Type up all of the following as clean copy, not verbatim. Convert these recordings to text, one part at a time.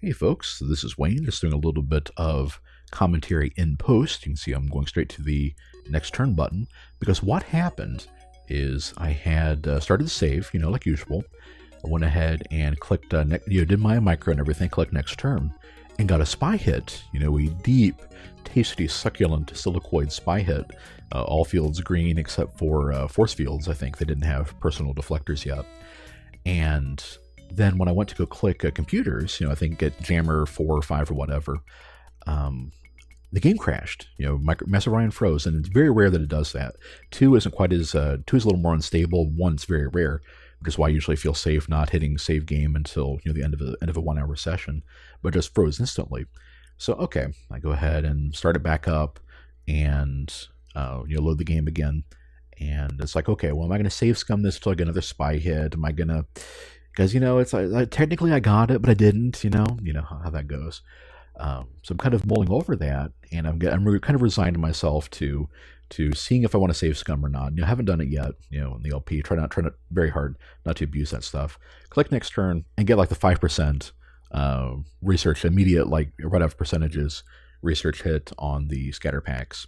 Hey folks, this is Wayne, just doing a little bit of commentary in post. You can see I'm going straight to the next turn button, because what happened is I had started to save, like usual. I went ahead and clicked, did my micro and everything, clicked next turn, and got a spy hit, a deep, tasty, succulent, silicoid spy hit. All fields green except for force fields, I think. They didn't have personal deflectors yet. And then when I went to go click computers, I think get Jammer 4 or 5 or whatever, the game crashed. Massive Orion froze, and it's very rare that it does that. 2 isn't quite as 2 is a little more unstable. 1's very rare, which is why I usually feel safe not hitting save game until the end of a 1 hour session, but just froze instantly. So okay, I go ahead and start it back up, and load the game again, and it's like, okay, well, am I going to save scum this till I get another spy hit? Am I gonna? Because it's like, technically I got it, but I didn't. You know how that goes. So I'm kind of mulling over that, and I'm kind of resigned myself to seeing if I want to save scum or not. I haven't done it yet. In the LP, try not very hard not to abuse that stuff. Click next turn and get like the 5% research immediate, like right after percentages research hit on the scatter packs.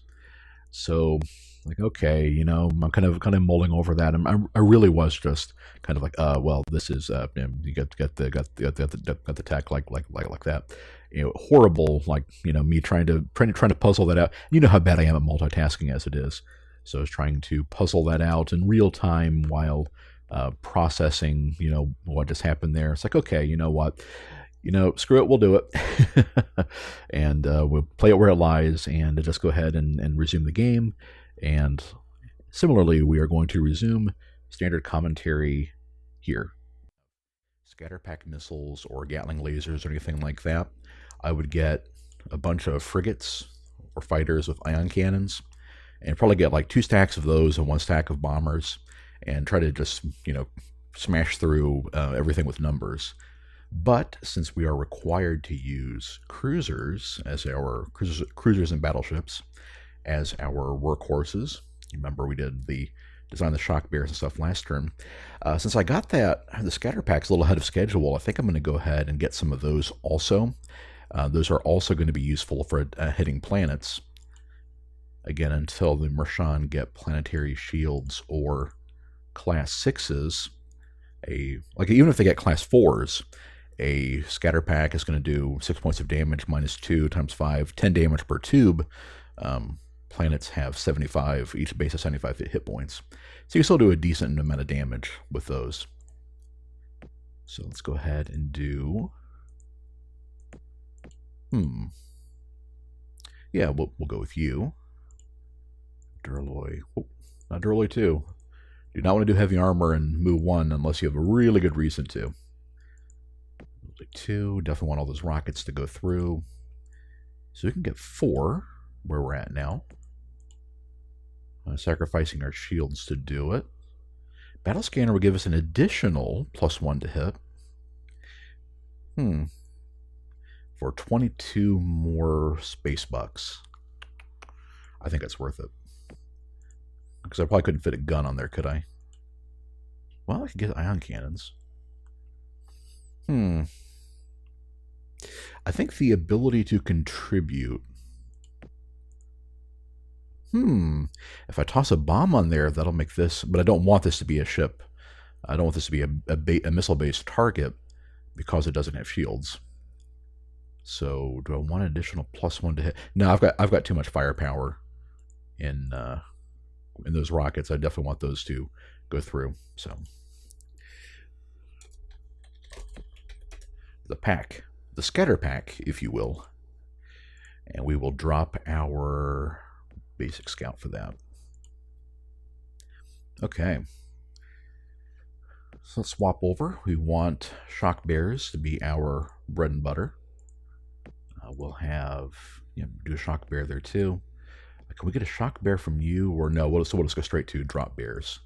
So like, okay, I'm kind of mulling over that. I really was just kind of like, well, this is you got the tech like that, horrible, like me trying to puzzle that out. You know how bad I am at multitasking as it is, so I was trying to puzzle that out in real time while processing, what just happened there. It's like, okay, you know what? Screw it, we'll do it. And we'll play it where it lies, and just go ahead and resume the game. And similarly, we are going to resume standard commentary here. Scatter pack missiles or Gatling lasers or anything like that, I would get a bunch of frigates or fighters with ion cannons, and probably get like 2 stacks of those and 1 stack of bombers, and try to just, smash through everything with numbers. But since we are required to use cruisers as our cruisers and battleships as our workhorses, remember we did the design the shock bears and stuff last turn. Since I got the scatter packs a little ahead of schedule, I think I'm going to go ahead and get some of those also. Those are also going to be useful for hitting planets. Again, until the Mrrshan get planetary shields or class 6s, even if they get class 4s, a scatter pack is going to do 6 points of damage minus 2 times 5, 10 damage per tube. Planets have 75, each base has 75 hit points. So you still do a decent amount of damage with those. So let's go ahead and do... Yeah, we'll go with you. Duralloy. Oh, not Duralloy 2. Do not want to do heavy armor in MOO1 unless you have a really good reason to. 2, definitely want all those rockets to go through. So we can get 4 where we're at now. Sacrificing our shields to do it. Battle Scanner will give us an additional +1 to hit. For 22 more space bucks. I think that's worth it. Because I probably couldn't fit a gun on there, could I? Well, I could get ion cannons. I think the ability to contribute. If I toss a bomb on there, that'll make this... But I don't want this to be a ship. I don't want this to be a missile-based target because it doesn't have shields. So, do I want an additional +1 to hit? No, I've got too much firepower in those rockets. I definitely want those to go through. So, the pack, the scatter pack, if you will, and we will drop our basic scout for that. Okay, so let's swap over. We want shock bears to be our bread and butter. We'll have do a shock bear there too. Can we get a shock bear from you, or no? We'll just go straight to drop bears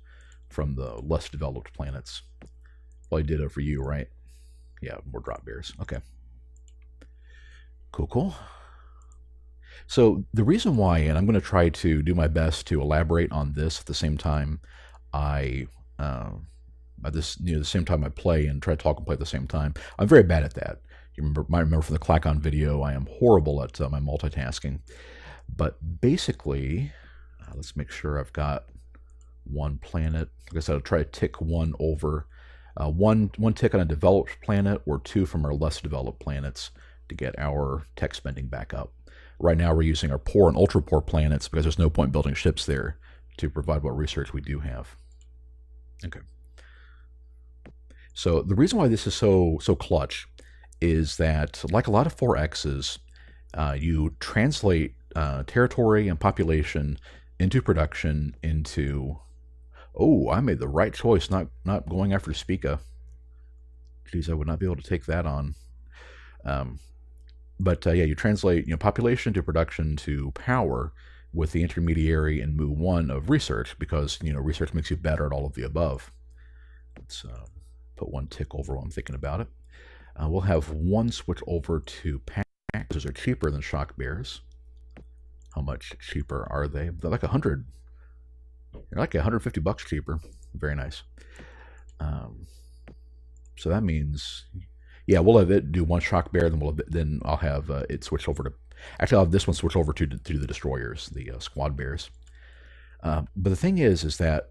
from the less developed planets. Well, I did it for you, right? Yeah, more drop bears. Okay. Cool. So the reason why, and I'm going to try to do my best to elaborate on this at the same time at the same time I play and try to talk and play at the same time. I'm very bad at that. might remember from the Clackon video, I am horrible at my multitasking. But basically, let's make sure I've got one planet. Like I said, I'll try to tick one over. One tick on a developed planet or two from our less developed planets to get our tech spending back up. Right now we're using our poor and ultra poor planets because there's no point building ships there to provide what research we do have. Okay. So the reason why this is so clutch is that, like a lot of 4Xs, you translate territory and population into production into... Oh, I made the right choice not going after Spica. Geez, I would not be able to take that on. But yeah, you translate population to production to power with the intermediary in MOO1 of research, because research makes you better at all of the above. Let's put one tick over while I'm thinking about it. We'll have one switch over to packs. Those are cheaper than shock bears. How much cheaper are they? They're like 100. They're like $150 cheaper. Very nice. So that means, yeah, we'll have it do one shock bear, then I'll have it switch over to. Actually, I'll have this one switch over to the destroyers, the squad bears. But the thing is that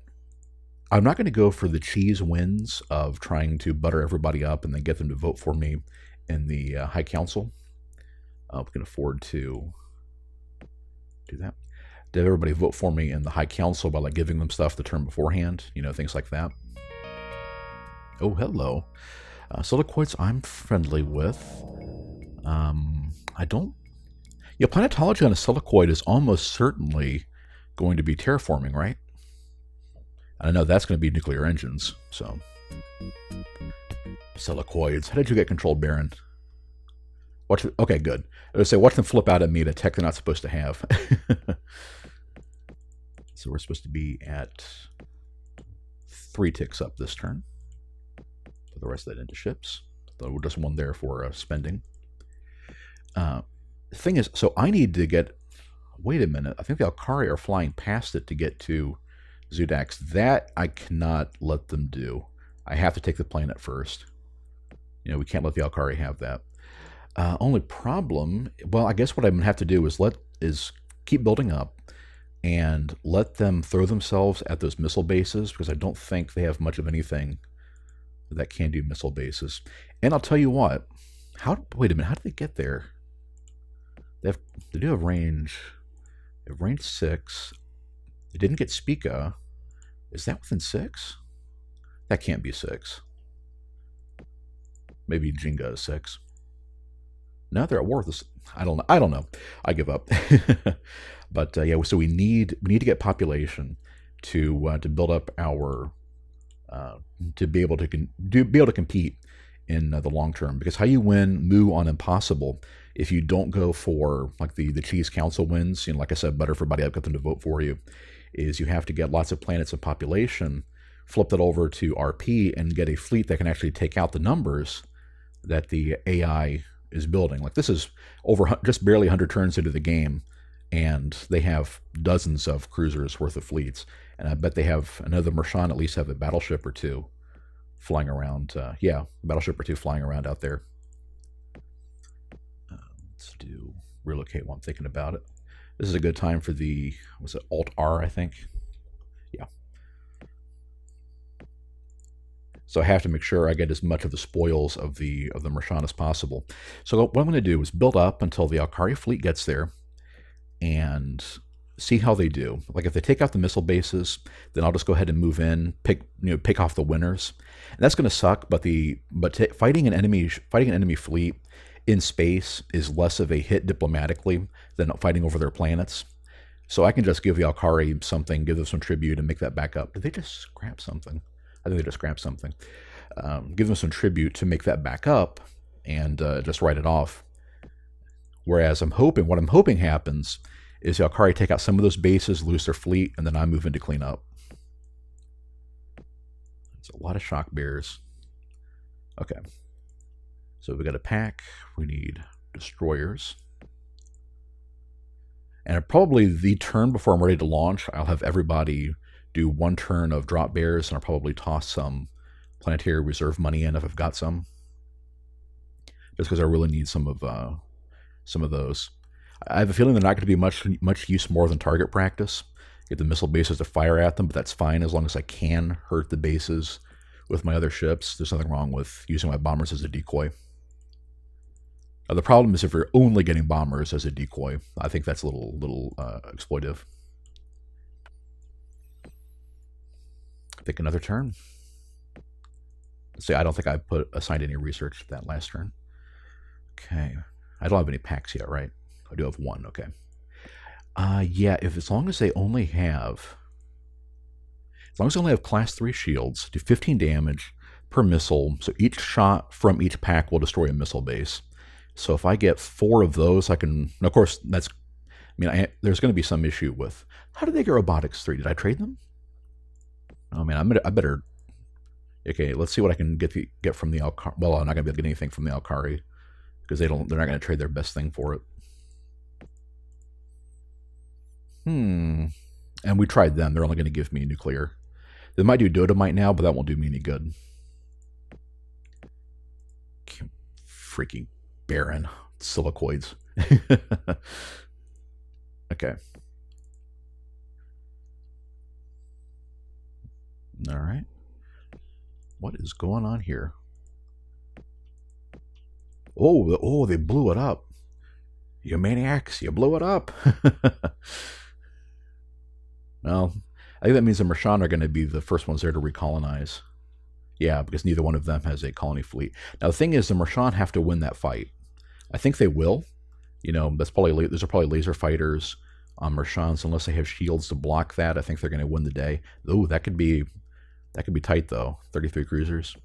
I'm not going to go for the cheese wins of trying to butter everybody up and then get them to vote for me in the High Council. We can afford to do that. Did everybody vote for me in the High Council by giving them stuff the turn beforehand? Things like that. Oh, hello. Silicoids I'm friendly with. I don't... Yeah, planetology on a silicoid is almost certainly going to be terraforming, right? I know that's going to be nuclear engines, so... Silicoids. How did you get controlled, Baron? Okay, good. I would say watch them flip out at me, the tech they're not supposed to have. So we're supposed to be at 3 ticks up this turn. Put the rest of that into ships. So we're just one there for spending. The thing is, so I need to get... Wait a minute. I think the Alkari are flying past it to get to Zudax. That I cannot let them do. I have to take the planet first. We can't let the Alkari have that. Only problem, well, I guess what I'm going to have to do is keep building up and let them throw themselves at those missile bases, because I don't think they have much of anything that can do missile bases. And I'll tell you what, wait a minute, how did they get there? They do have range. They have range 6. They didn't get Spica. Is that within 6? That can't be 6. Maybe Jenga is 6. No, they're at war with us. I don't know. I give up. But yeah, so we need to get population to build up our to be able to compete in the long term. Because how you win Moo on impossible if you don't go for the cheese council wins, like I said, butter everybody up, get them to vote for you, is you have to get lots of planets and population, flip that over to RP, and get a fleet that can actually take out the numbers that the AI is building. This is over just barely 100 turns into the game, and they have dozens of cruisers worth of fleets, and I bet they have another Mrrshan at least have a battleship or two flying around. Yeah, battleship or two flying around out there. Let's do relocate while I'm thinking about it. This is a good time for the, was it Alt R, I think? Yeah. So I have to make sure I get as much of the spoils of the Mrrshan as possible. So what I'm going to do is build up until the Alkari fleet gets there and see how they do. If they take out the missile bases, then I'll just go ahead and move in, pick off the winners. And that's going to suck, but fighting an enemy fleet in space is less of a hit diplomatically than fighting over their planets. So I can just give the Alkari something, give them some tribute, and make that back up. Did they just scrap something? I think they just scrapped something. Give them some tribute to make that back up and just write it off. Whereas what I'm hoping happens is the Alkari take out some of those bases, lose their fleet, and then I move in to clean up. It's a lot of shock bears. Okay. So we got a pack. We need destroyers. And probably the turn before I'm ready to launch, I'll have everybody do one turn of drop bears, and I'll probably toss some planetary reserve money in if I've got some. just because I really need some of those. I have a feeling they're not going to be much use more than target practice. Get the missile bases to fire at them, but that's fine as long as I can hurt the bases with my other ships. There's nothing wrong with using my bombers as a decoy. Now, the problem is if you're only getting bombers as a decoy. I think that's a little exploitive. I think another turn. See, I don't think I assigned any research to that last turn. Okay. I don't have any packs yet, right? I do have one, okay. Yeah, as long as they only have class 3 shields, do 15 damage per missile, so each shot from each pack will destroy a missile base. So if I get 4 of those, I can, of course, there's going to be some issue with, how did they get robotics 3? Did I trade them? Oh man, I better, okay, let's see what I can get from the Alkari. Well, I'm not going to be able to get anything from the Alkari, because they're not going to trade their best thing for it. And we tried them. They're only going to give me nuclear. They might do Dodomite now, but that won't do me any good. Freaking Baron. Silicoids. Okay. All right. What is going on here? Oh, they blew it up. You maniacs, you blew it up. Well, I think that means the Mrrshan are going to be the first ones there to recolonize. Yeah, because neither one of them has a colony fleet. Now, the thing is, the Mrrshan have to win that fight. I think they will. You know, those are probably laser fighters on Mrrshans, unless they have shields to block that. I think they're going to win the day. Oh, that could be tight though. 33 cruisers.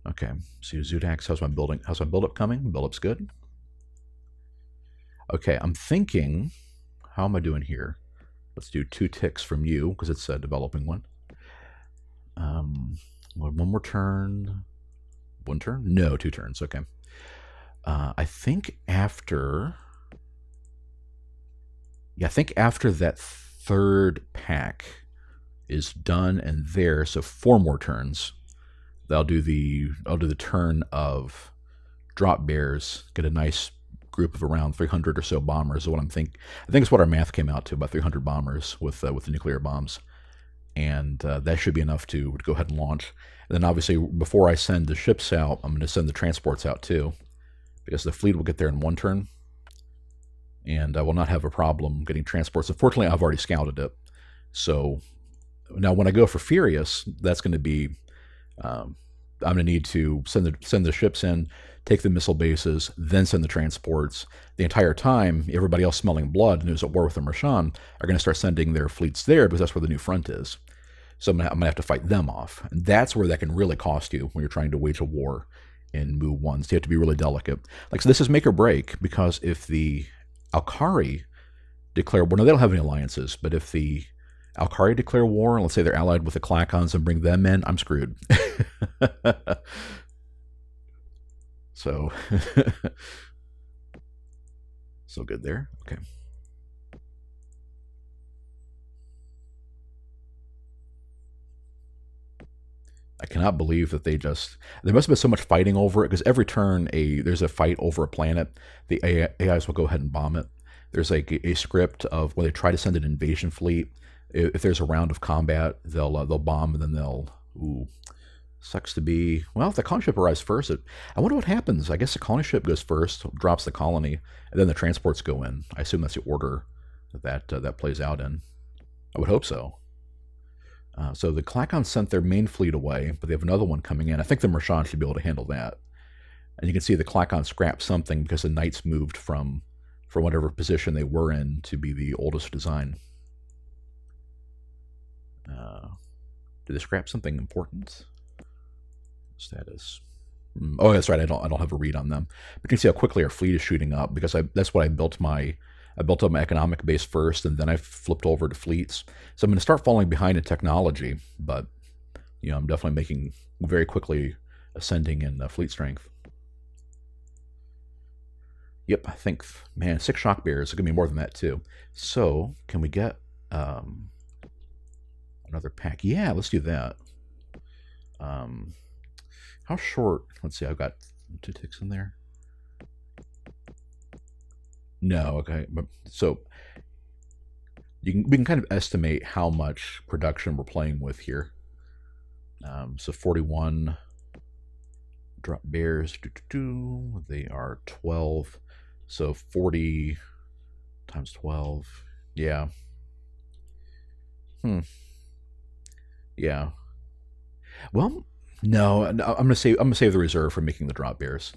Okay, see Zudax. How's my buildup coming? Buildup's good. Okay, I'm thinking, how am I doing here? Let's do 2 ticks from you, because it's a developing one. One more turn. 1 turn? No, 2 turns. Okay. I think after that 3rd pack is done and there, so 4 more turns, I'll do the turn of drop bears, get a nice group of around 300 or so bombers. So what I think it's what our math came out to, about 300 bombers with the nuclear bombs, and that should be enough to go ahead and launch. And then obviously before I send the ships out, I'm going to send the transports out too, because the fleet will get there in 1 turn, and I will not have a problem getting transports. Unfortunately, I've already scouted it, so now when I go for Furious, that's going to be I'm going to need to send the ships in, take the missile bases, then send the transports. The entire time, everybody else smelling blood and who's at war with the Mrrshan are going to start sending their fleets there, because that's where the new front is. So I'm going to have to fight them off. And that's where that can really cost you when you're trying to wage a war in MOO1. So you have to be really delicate. So this is make or break, because if the Alkari declare, well, no, they don't have any alliances, but if the Alkari declare war, and let's say they're allied with the Klakons and bring them in, I'm screwed. So, so good there. Okay. I cannot believe that there must have been so much fighting over it, because every turn there's a fight over a planet, the AIs will go ahead and bomb it. There's like a script of when they try to send an invasion fleet, if there's a round of combat, they'll bomb, and then they'll, sucks to be, well, if the colony ship arrives first, I wonder what happens. I guess the colony ship goes first, drops the colony, and then the transports go in. I assume that's the order that plays out in. I would hope so. So the Klakons sent their main fleet away, but they have another one coming in. I think the Mrrshan should be able to handle that. And you can see the Klakon scrapped something because the Knights moved from whatever position they were in to be the oldest design. Did they scrap something important? Status. Oh, that's right. I don't have a read on them. But you can see how quickly our fleet is shooting up, because that's what I built up my economic base first, and then I flipped over to fleets. So I'm going to start falling behind in technology, but I'm definitely making very quickly ascending in fleet strength. Yep, I think, man, 6 shock bears. It's going to be more than that too. So can we get another pack? Yeah, let's do that. How short? Let's see. I've got 2 ticks in there. No, okay. But so we can kind of estimate how much production we're playing with here. So 41 drop bears. They are 12. So 40 times 12. Yeah. Yeah. Well, no, I'm gonna save the reserve for making the drop bears.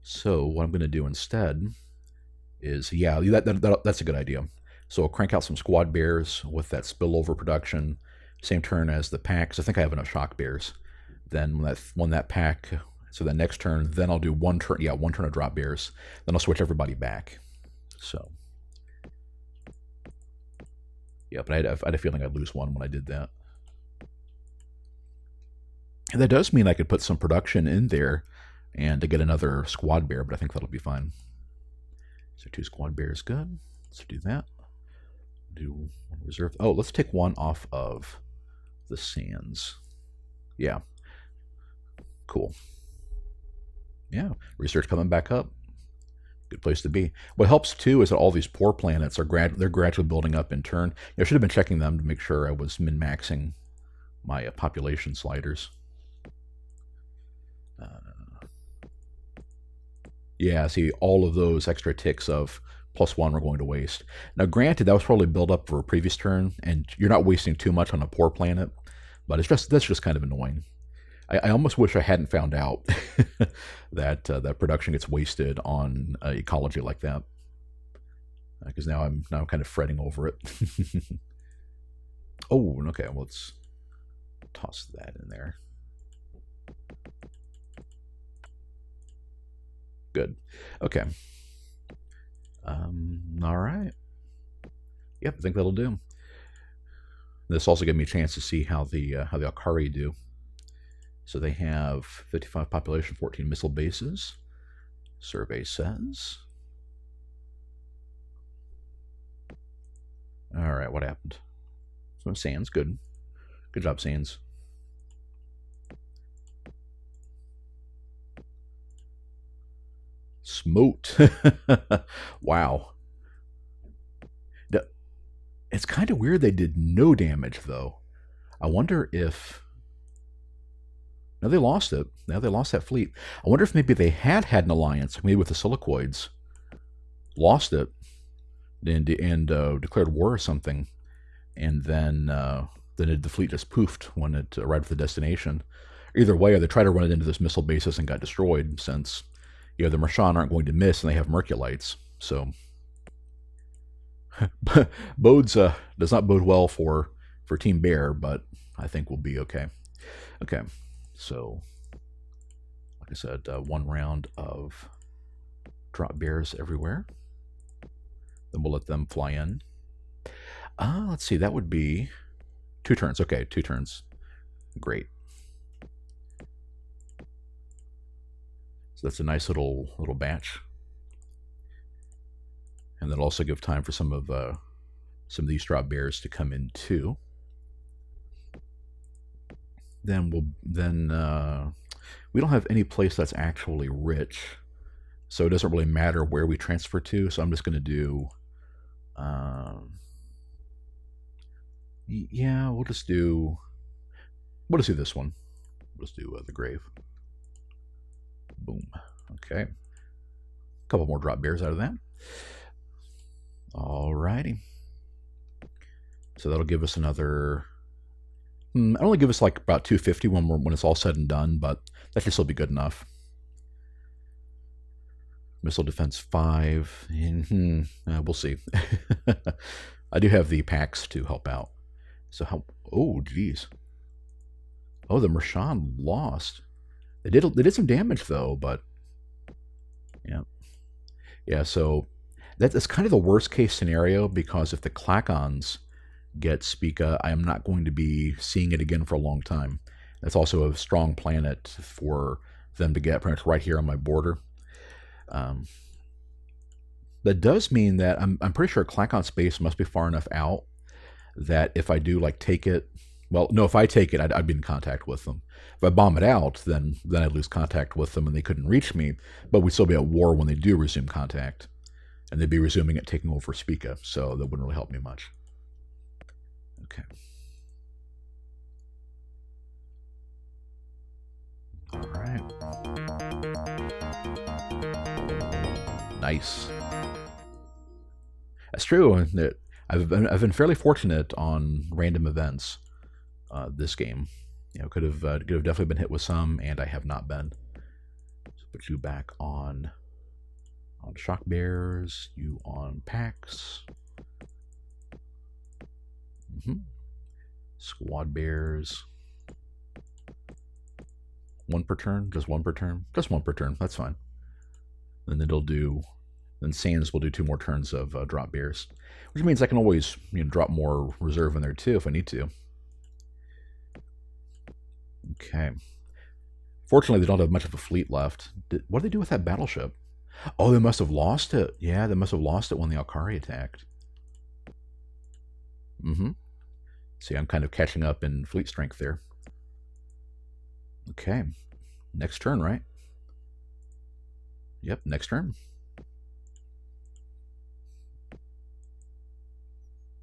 So what I'm gonna do instead is, yeah, that's a good idea. So I'll crank out some squad bears with that spillover production, same turn as the pack, because I think I have enough shock bears. Then when that pack, so the next turn, then I'll do one turn of drop bears. Then I'll switch everybody back. So, yeah, but I had a feeling I'd lose one when I did that. And that does mean I could put some production in there and to get another squad bear, but I think that'll be fine. So 2 squad bears, good. Let's do that. Do one reserve. Oh, let's take one off of the sands. Yeah. Cool. Yeah, research coming back up. Good place to be. What helps too is that all these poor planets are they're gradually building up in turn. I should have been checking them to make sure I was min-maxing my population sliders. Yeah, see, all of those extra ticks of +1 were going to waste. Now, granted, that was probably built up for a previous turn, and you're not wasting too much on a poor planet, but that's just kind of annoying. I almost wish I hadn't found out that that production gets wasted on ecology like that, because now I'm kind of fretting over it. Oh, okay. Well, let's toss that in there. Good. Okay. All right. Yep, I think that'll do. This also gave me a chance to see how the Akari do. So they have 55 population, 14 missile bases. Survey says. All right, what happened? Some sands, good. Good job, sands. Smote. Wow. It's kind of weird they did no damage, though. I wonder if... No, they lost it. Now they lost that fleet. I wonder if maybe they had an alliance, maybe with the Silicoids, lost it, and declared war or something, and then the fleet just poofed when it arrived at the destination. Either way, or they tried to run it into this missile basis and got destroyed, since the Mrrshan aren't going to miss and they have Merculites. So does not bode well for Team Bear, but I think we'll be okay. Okay, so like I said, 1 round of drop bears everywhere. Then we'll let them fly in. Let's see, that would be 2 turns. Okay, 2 turns. Great. So that's a nice little batch, and that'll also give time for some of these drop bears to come in too. Then we don't have any place that's actually rich, so it doesn't really matter where we transfer to. So I'm just going to do, yeah, we'll just do this one. We'll just do the grave. Boom. Okay. A couple more drop bears out of that. Alrighty. So that'll give us another... it'll only give us like about 250 when it's all said and done, but that should still be good enough. Missile defense 5. We'll see. I do have the packs to help out. So how... Oh, geez. Oh, the Mrrshan lost. They did some damage though, but yeah. So that's kind of the worst case scenario, because if the Klakons get Spica, I am not going to be seeing it again for a long time. That's also a strong planet for them to get, pretty much right here on my border. That does mean that I'm pretty sure Klakon space must be far enough out that if I do like take it Well, no, if I take it, I'd be in contact with them. If I bomb it out, then I'd lose contact with them and they couldn't reach me, but we'd still be at war when they do resume contact. And they'd be resuming it, taking over Spica, so that wouldn't really help me much. Okay. All right. Nice. That's true. I've been fairly fortunate on random events this game. Could have definitely been hit with some, and I have not been. So put you back on shock bears. You on packs. Squad bears. One per turn, just one per turn, just one per turn. That's fine. And then Sands will do 2 more turns of drop bears, which means I can always drop more reserve in there too if I need to. Okay. Fortunately, they don't have much of a fleet left. What did they do with that battleship? Oh, they must have lost it. Yeah, they must have lost it when the Alkari attacked. See, I'm kind of catching up in fleet strength there. Okay. Next turn, right? Yep, next turn.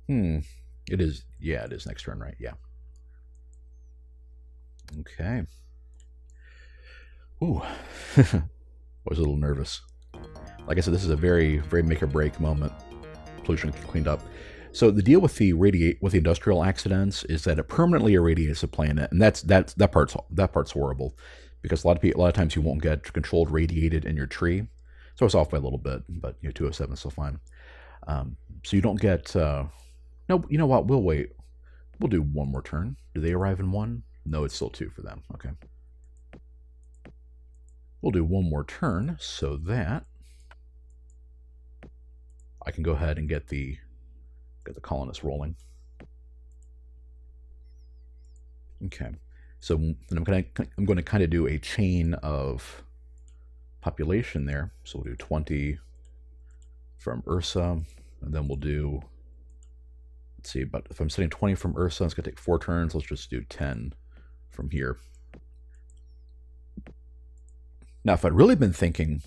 It is. Yeah, it is next turn, right? Yeah. Okay. Ooh. I was a little nervous. Like I said, this is a very, very make or break moment. Pollution cleaned up. So the deal with the industrial accidents is that it permanently irradiates the planet, and that part's horrible, because a lot of times you won't get controlled radiated in your tree. So it's off by a little bit, but 207 is still fine. So you don't get. No, you know what? We'll wait. We'll do one more turn. Do they arrive in 1? No, it's still 2 for them. Okay. We'll do one more turn so that I can go ahead and get the colonists rolling. Okay. So then I'm going to kind of do a chain of population there. So we'll do 20 from Ursa, and then we'll do. Let's see, but if I'm setting 20 from Ursa, it's going to take 4 turns. Let's just do 10 from here. Now, if I'd really been thinking,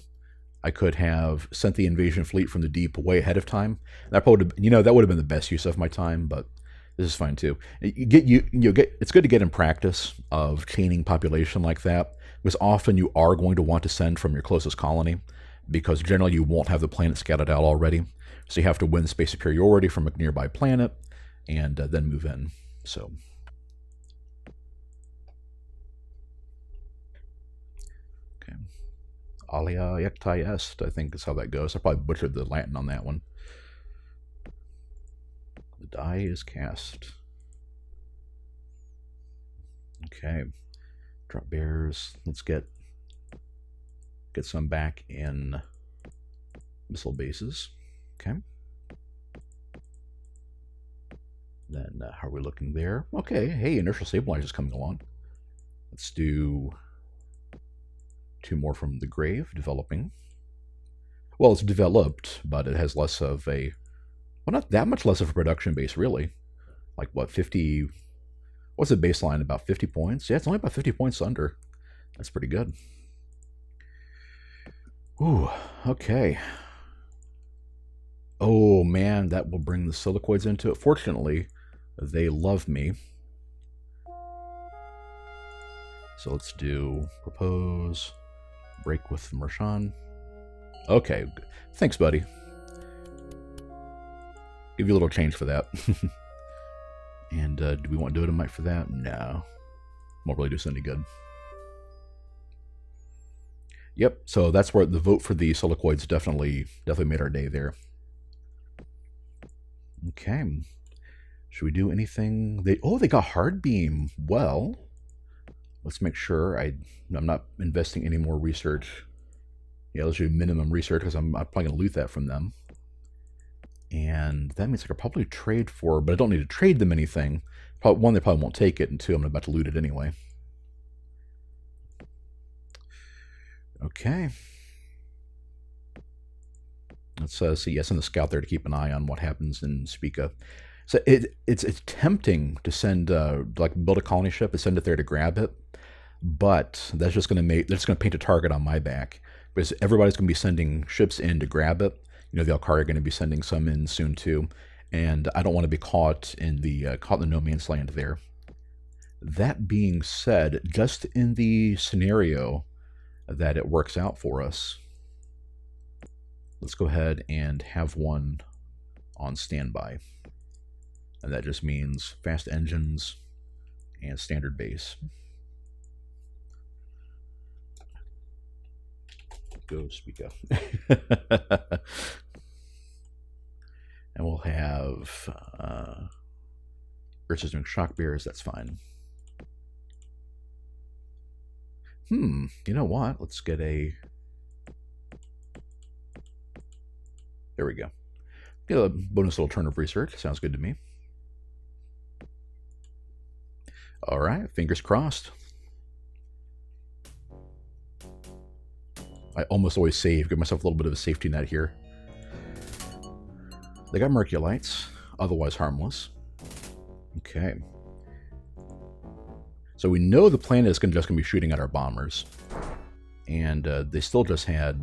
I could have sent the invasion fleet from the deep way ahead of time. That probably, that would have been the best use of my time, but this is fine too. It's good to get in practice of chaining population like that, because often you are going to want to send from your closest colony, because generally you won't have the planet scattered out already. So you have to win space superiority from a nearby planet, and then move in. So. Okay. Alia Yectai Est, I think is how that goes. I probably butchered the Latin on that one. The die is cast. Okay. Drop bears. Let's get some back in missile bases. Okay. Then how are we looking there? Okay, hey, inertial stabilizers coming along. Let's do 2 more from the grave, developing. Well, it's developed, but it has less of a, well, not that much less of a production base, really. Like, what, 50, what's the baseline, about 50 points? Yeah, it's only about 50 points under. That's pretty good. Ooh, okay. Oh, man, that will bring the silicoids into it. Fortunately, they love me. So let's do propose, break with Mrrshan. Okay, thanks, buddy. Give you a little change for that. And do we want to do Dodomite for that? No. Won't really do us any good. Yep, so that's where the vote for the silicoids definitely made our day there. Okay. Should we do anything? They got hard beam. Well, let's make sure I'm not investing any more research. Yeah, let's do minimum research, because I'm probably going to loot that from them. And that means I could probably trade for, but I don't need to trade them anything. One, they probably won't take it, and 2, I'm about to loot it anyway. Okay. Let's see, yes, send the scout there to keep an eye on what happens in Spica. So it's tempting to send like build a colony ship and send it there to grab it, but that's gonna paint a target on my back because everybody's gonna be sending ships in to grab it. You know, the Alkari are gonna be sending some in soon too, and I don't want to be caught in the no man's land there. That being said, just in the scenario that it works out for us, let's go ahead and have one on standby. And that just means fast engines and standard base. Go, Speaker. And we'll have Earth's doing shock bears, that's fine. You know what? Let's get a... There we go. Get a bonus little turn of research. Sounds good to me. All right, fingers crossed. I almost always save, give myself a little bit of a safety net here. They got Merculites, otherwise harmless. Okay. So we know the planet is just going to be shooting at our bombers. And they still just had...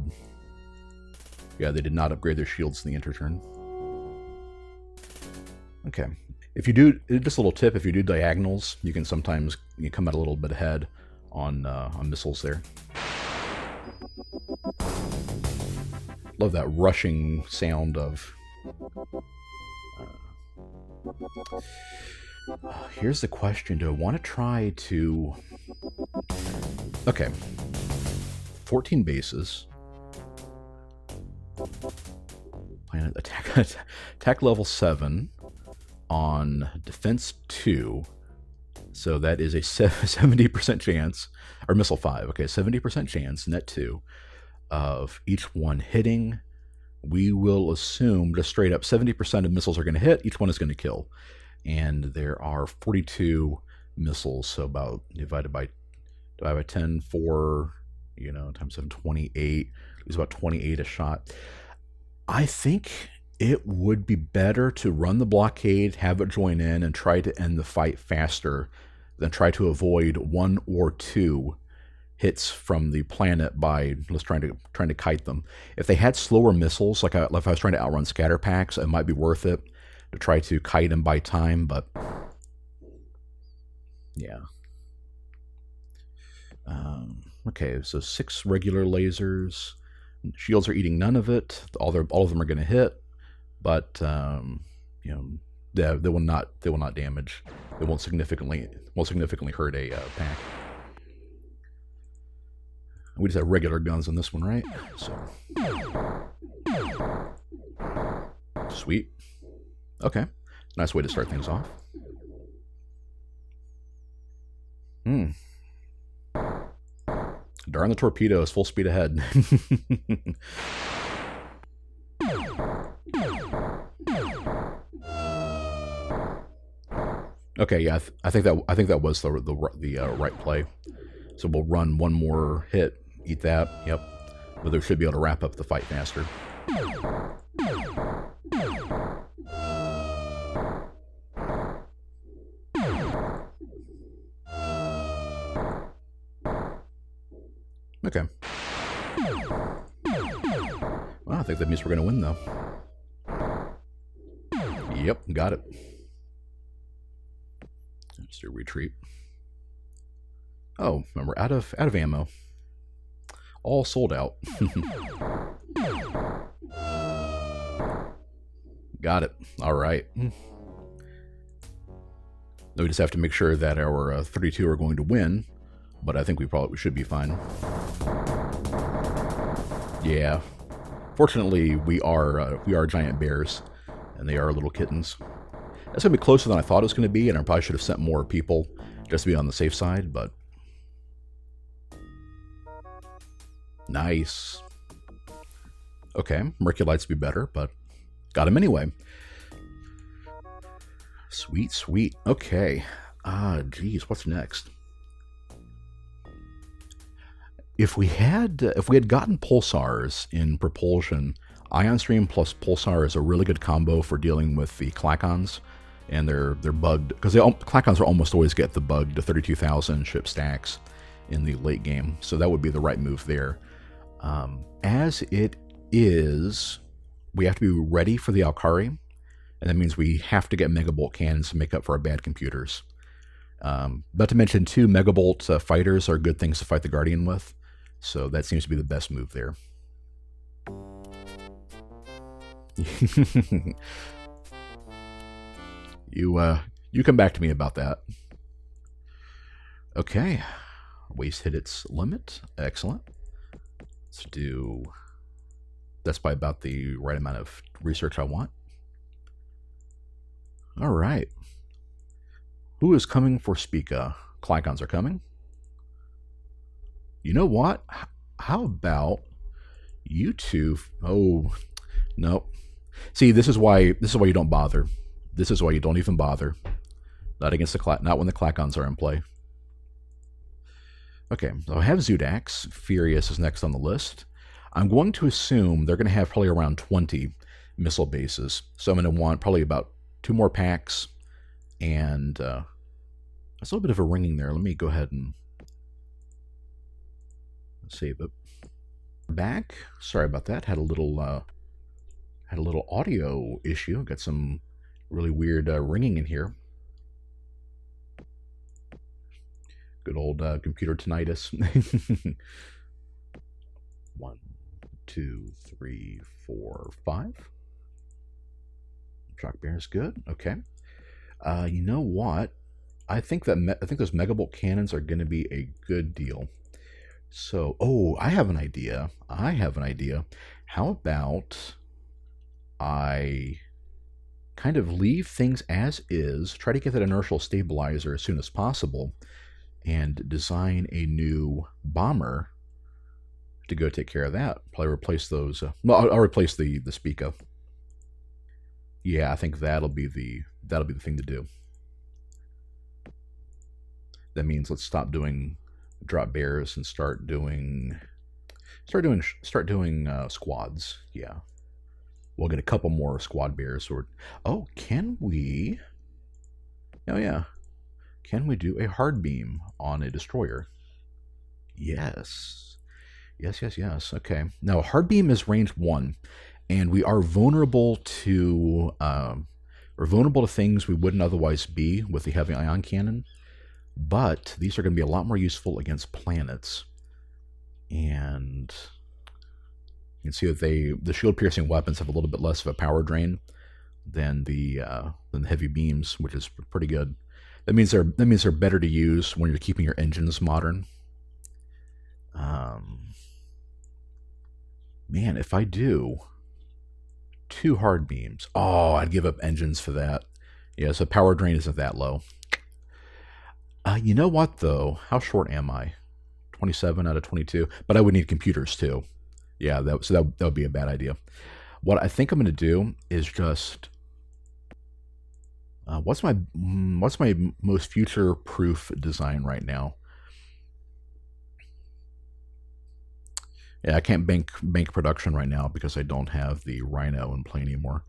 Yeah, they did not upgrade their shields in the interturn. Okay. If you do, just a little tip, if you do diagonals, you can sometimes come out a little bit ahead on missiles there. Love that rushing sound of... here's the question, do I want to try to... Okay. 14 bases. Planet attack level 7 on defense 2. So that is a 70% chance, or missile 5, okay, 70% chance, net 2, of each one hitting. We will assume just straight up 70% of missiles are going to hit, each one is going to kill. And there are 42 missiles, so about divided by 10, 4, you know, times 7, 28. It's about 28 a shot. I think it would be better to run the blockade, have it join in, and try to end the fight faster than try to avoid 1 or 2 hits from the planet by just trying to kite them. If they had slower missiles, like if I was trying to outrun scatter packs, it might be worth it to try to kite them by time, but yeah. Okay, so 6 regular lasers. Shields are eating none of it. All of them are going to hit, but you know, they will not damage. They won't significantly hurt a pack. We just have regular guns on this one, right? So sweet. Okay, nice way to start things off. Darn the torpedoes, full speed ahead. Okay, yeah, I think that was the right play. So we'll run one more hit, eat that. Yep, but they should be able to wrap up the fight faster. Okay. Well, I think that means we're going to win, though. Yep, got it. Let's do a retreat. Oh, remember, out of ammo. All sold out. Got it. All right. Now we just have to make sure that our 32 are going to win, but I think we should be fine. Yeah. Fortunately, we are giant bears, and they are little kittens. That's going to be closer than I thought it was going to be, and I probably should have sent more people just to be on the safe side, but... Nice. Okay, Merculites be better, but got him anyway. Sweet, sweet. Okay. Geez, what's next? If we had gotten pulsars in propulsion, ion stream plus pulsar is a really good combo for dealing with the clacons. and they're bugged because Clackons will almost always get the bugged 32,000 ship stacks in the late game, so that would be the right move there. As it is, we have to be ready for the Alkari, and that means we have to get Megabolt cannons to make up for our bad computers. Not to mention, too, Megabolt fighters are good things to fight the Guardian with, so that seems to be the best move there. You come back to me about that. Okay, waste hit its limit. Excellent. Let's do. That's by about the right amount of research I want. All right. Who is coming for Spica? Klykons are coming. You know what? How about you two? Oh, no. See, this is why you don't bother. This is why you don't even bother. Not against the not when the Klykons are in play. Okay, so I have Zudax. Furious is next on the list. I'm going to assume they're going to have probably around 20 missile bases. So I'm going to want probably about 2 more packs. And there's a little bit of a ringing there. Let me go ahead and save it. Back. Sorry about that. Had a little audio issue. Got some really weird ringing in here. Good old computer tinnitus. 1, 2, 3, 4, 5. Shock bear is good. Okay. You know what? I think those Megabolt cannons are going to be a good deal. So, I have an idea. How about I kind of leave things as is, try to get that inertial stabilizer as soon as possible, and design a new bomber to go take care of that. Probably replace those. I'll replace the Spica. Yeah, I think that'll be the thing to do. That means let's stop doing drop bears and start doing squads. Yeah, we'll get a couple more squad bears. Can we? Oh yeah, can we do a hard beam on a destroyer? Yes. Okay. Now hard beam is range 1, and we are vulnerable to things we wouldn't otherwise be with the heavy ion cannon. But these are going to be a lot more useful against planets. And you can see that the shield-piercing weapons have a little bit less of a power drain than the heavy beams, which is pretty good. That means they're better to use when you're keeping your engines modern. Man, if I do 2 hard beams, I'd give up engines for that. Yeah, so power drain isn't that low. You know what, though? How short am I? 27 out of 22. But I would need computers, too. Yeah, that would be a bad idea. What I think I'm going to do is just... what's my most future-proof design right now? Yeah, I can't bank production right now because I don't have the Rhino in play anymore.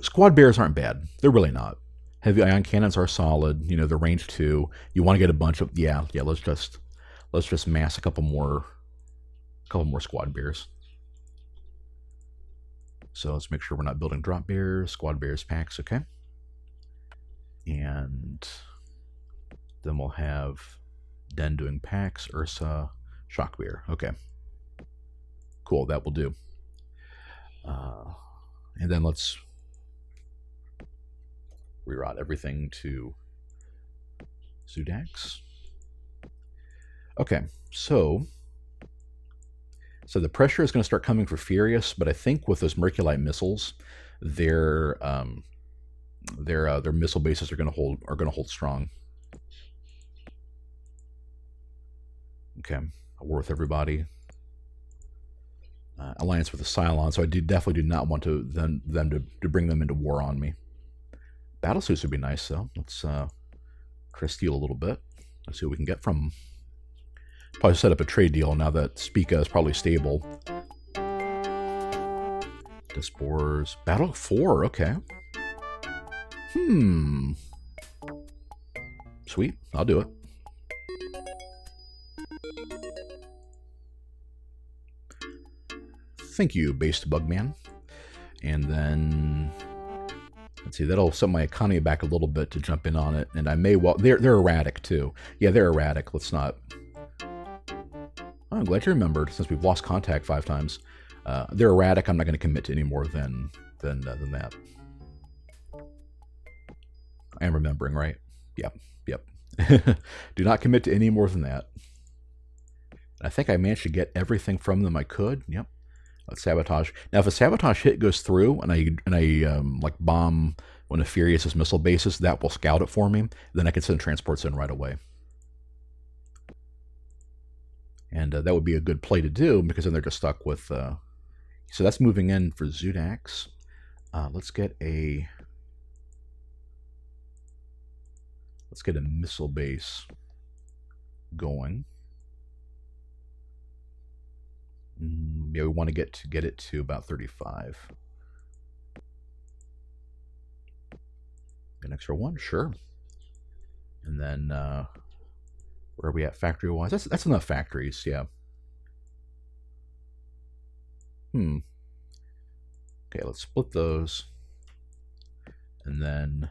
Squad bears aren't bad. They're really not. Heavy ion cannons are solid. They're range 2. You want to get a bunch of let's just mass a couple more squad bears. So let's make sure we're not building drop bears, squad bears packs, okay? And then we'll have Den doing packs, Ursa, shock bear. Okay. Cool, that will do. And then let's reroute everything to Zudax. Okay, so the pressure is going to start coming for Furious, but I think with those Merculite missiles, their missile bases are going to hold strong. Okay, I'll war with everybody. Alliance with the Cylon, so I definitely do not want them to bring them into war on me. Battlesuits would be nice, though. Let's try to steal a little bit. Let's see what we can get from them. Probably set up a trade deal now that Spica is probably stable. Dispores. Battle 4, okay. Sweet, I'll do it. Thank you, Based Bugman. And then, let's see, that'll set my economy back a little bit to jump in on it. And I may well, they're erratic too. Yeah, they're erratic. Let's not. Oh, I'm glad you remembered, since we've lost contact 5 times. They're erratic. I'm not going to commit to any more than that. I am remembering, right? Yep. Do not commit to any more than that. I think I managed to get everything from them I could. Yep. Let's sabotage. Now, if a sabotage hit goes through and I like bomb one of Furious's missile bases, that will scout it for me. Then I can send transports in right away. And that would be a good play to do, because then they're just stuck with. So that's moving in for Zudax. Let's get a missile base going. Yeah, we want to get it to about 35. An extra one, sure. And then where are we at factory wise? That's enough factories, yeah. Okay, let's split those, and then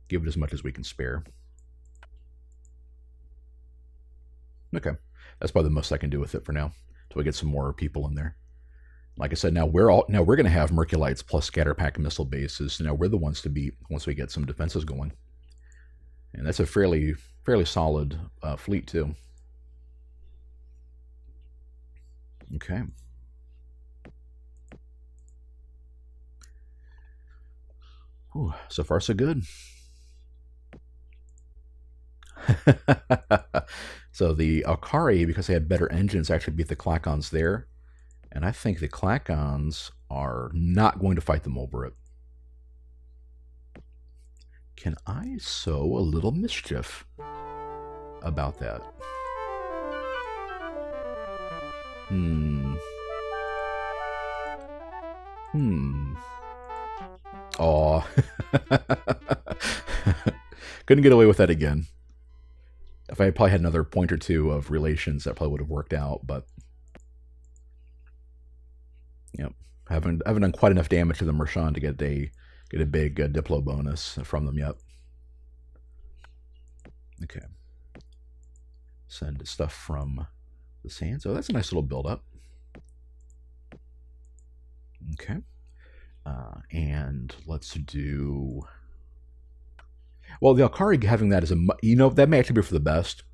give it as much as we can spare. Okay, that's probably the most I can do with it for now, until we get some more people in there. Like I said, now we're going to have Merculites plus scatter pack missile bases. Now we're the ones to beat once we get some defenses going, and that's a fairly solid fleet too. Okay. Whew, so far so good. So the Alkari, because they had better engines, actually beat the Klakons there. And I think the Klakons are not going to fight them over it. Can I sow a little mischief about that? Aw. Couldn't get away with that again. If I had probably had another point or two of relations, that probably would have worked out, but yep. Haven't done quite enough damage to the Mrrshan to get a big Diplo bonus from them yet. Okay. Send stuff from the sands. Oh, that's a nice little build-up. Okay. And let's do... Well, the Alkari having that is that may actually be for the best.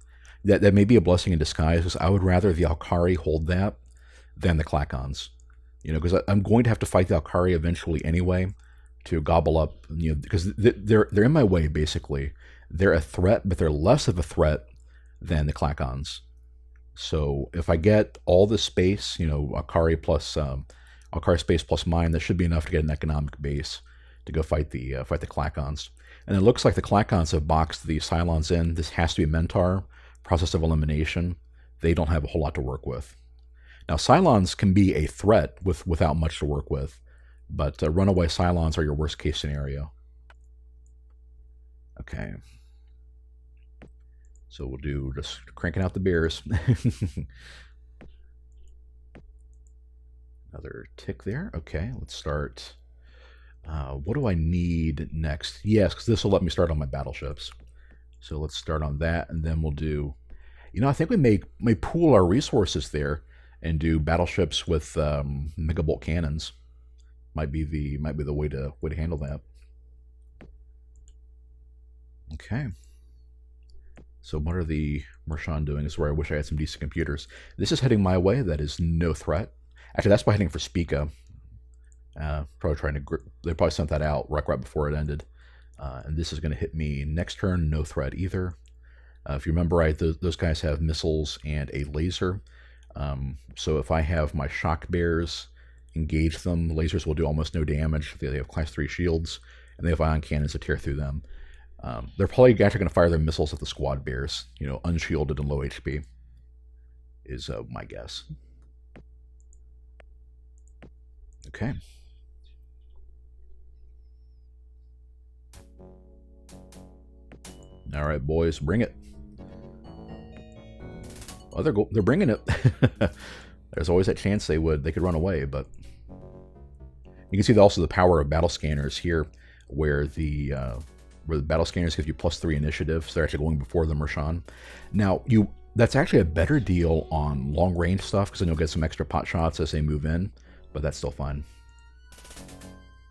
That may be a blessing in disguise, because I would rather the Alkari hold that than the Klakons. Because I'm going to have to fight the Alkari eventually anyway to gobble up, because they're in my way, basically. They're a threat, but they're less of a threat than the Klakons. So if I get all the space, Alkari plus Alkari space plus mine, that should be enough to get an economic base to go fight the Klakons. And it looks like the Klakons have boxed the Cylons in. This has to be Mentar. Process of elimination. They don't have a whole lot to work with. Now, Cylons can be a threat without much to work with, but runaway Cylons are your worst case scenario. Okay. So we'll do just cranking out the beers. Another tick there. Okay, let's start. What do I need next? Yes, because this will let me start on my battleships. So let's start on that, and then we'll do... I think we may pool our resources there and do battleships with megabolt cannons. Might be the way to handle that. Okay. So what are the Mrrshan doing? This is where I wish I had some decent computers. This is heading my way. That is no threat. Actually, that's by heading for Spica. Probably trying to... They probably sent that out right before it ended. And this is going to hit me next turn. No threat either. If you remember right, those guys have missiles and a laser. So if I have my shock bears engage them, the lasers will do almost no damage. They have class 3 shields, and they have ion cannons to tear through them. They're probably actually going to fire their missiles at the squad bears, unshielded and low HP, is my guess. Okay. All right, boys, bring it. Oh, they're bringing it. There's always that chance they could run away, but you can see also the power of battle scanners here, where the battle scanners give you +3 initiative, so they're actually going before the Mrrshan. Now that's actually a better deal on long range stuff because then you'll get some extra pot shots as they move in, but that's still fine.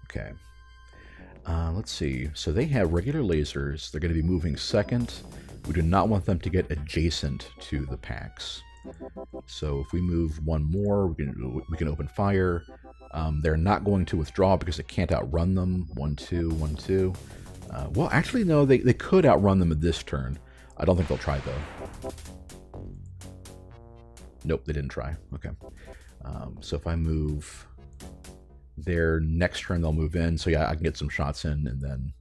Okay. Let's see. So they have regular lasers. They're going to be moving second. We do not want them to get adjacent to the packs. So if we move one more, we can open fire. They're not going to withdraw because they can't outrun them. 1, 2, 1, 2. Well, actually, no, they could outrun them at this turn. I don't think they'll try, though. Nope, they didn't try. Okay. So if I move their next turn, they'll move in. So yeah, I can get some shots in and then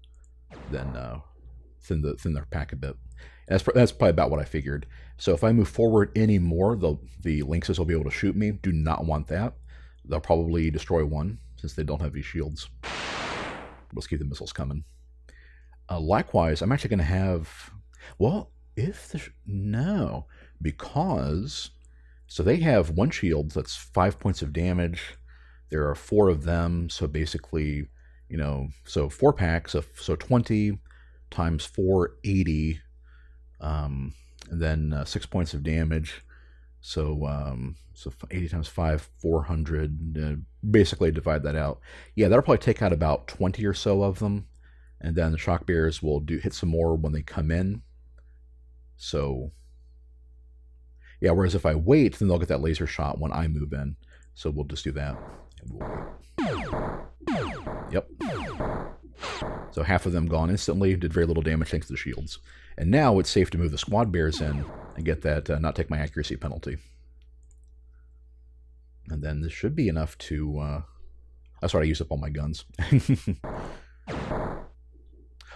thin their pack a bit. And that's probably about what I figured. So if I move forward any more, the Lynxes will be able to shoot me. Do not want that. They'll probably destroy one since they don't have these shields. Let's keep the missiles coming. Likewise, I'm actually going to have... Well, no. Because... So they have 1 shield, that's 5 points of damage. There are 4 of them, so basically, so 4 packs, so 20 times 4, 80, and then 6 points of damage. So 80 times 5, 400. Basically, divide that out. Yeah, that'll probably take out about 20 or so of them, and then the shock bears will hit some more when they come in. So yeah, whereas if I wait, then they'll get that laser shot when I move in. So we'll just do that. Yep. So half of them gone instantly, did very little damage thanks to the shields. And now it's safe to move the squad bears in and get that, not take my accuracy penalty. And then this should be enough to... That's right, I used up all my guns.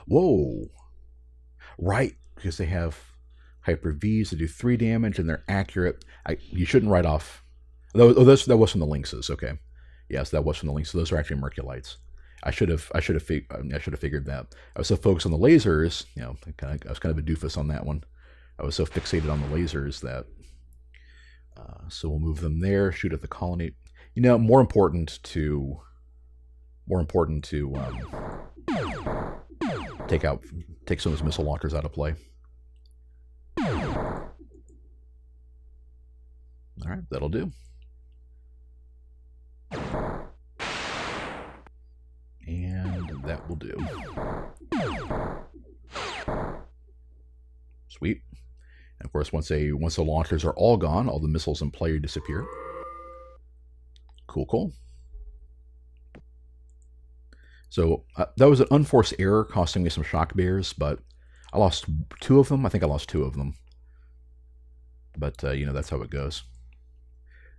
Whoa! Right, because they have Hyper Vs to do 3 damage and they're accurate. You shouldn't write off... that was from the Lynxes, okay. Yes, that was from the Lynxes. So those are actually Merculites. I should have figured that. I was so focused on the lasers, I was kind of a doofus on that one. I was so fixated on the lasers that. So we'll move them there. Shoot at the colony. More important to take some of those missile launchers out of play. All right, that'll do. And that will do. Sweet. And of course, once the launchers are all gone, all the missiles in play disappear. Cool. So that was an unforced error, costing me some shock bears, but I lost 2 of them. I think I lost 2 of them. But, that's how it goes.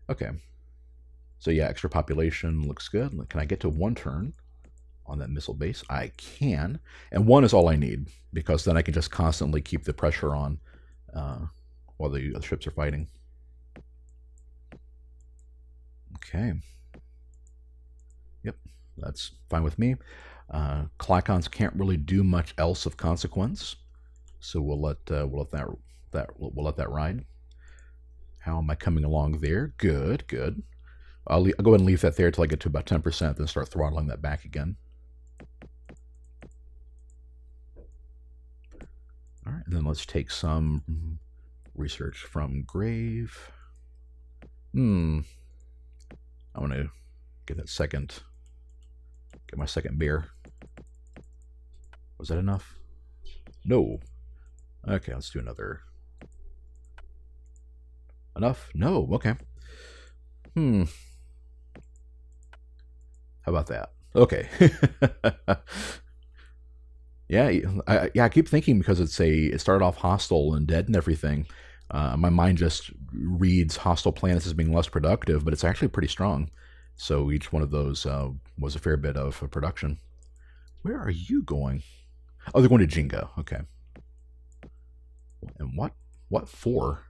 Okay. So yeah, extra population looks good. Can I get to 1 turn on that missile base? I can. And 1 is all I need, because then I can just constantly keep the pressure on while the other ships are fighting. Okay. Yep, that's fine with me. Clacons can't really do much else of consequence, so we'll let that ride. How am I coming along there? Good. I'll go ahead and leave that there till I get to about 10%, then start throttling that back again. All right, and then let's take some research from Grave. I want to get my second bear. Was that enough? No. Okay, let's do another. Enough? No, okay. How about that? Okay. Yeah, I keep thinking, because it started off hostile and dead and everything. My mind just reads hostile planets as being less productive, but it's actually pretty strong. So each one of those was a fair bit of production. Where are you going? Oh, they're going to Jinga. Okay. And what for?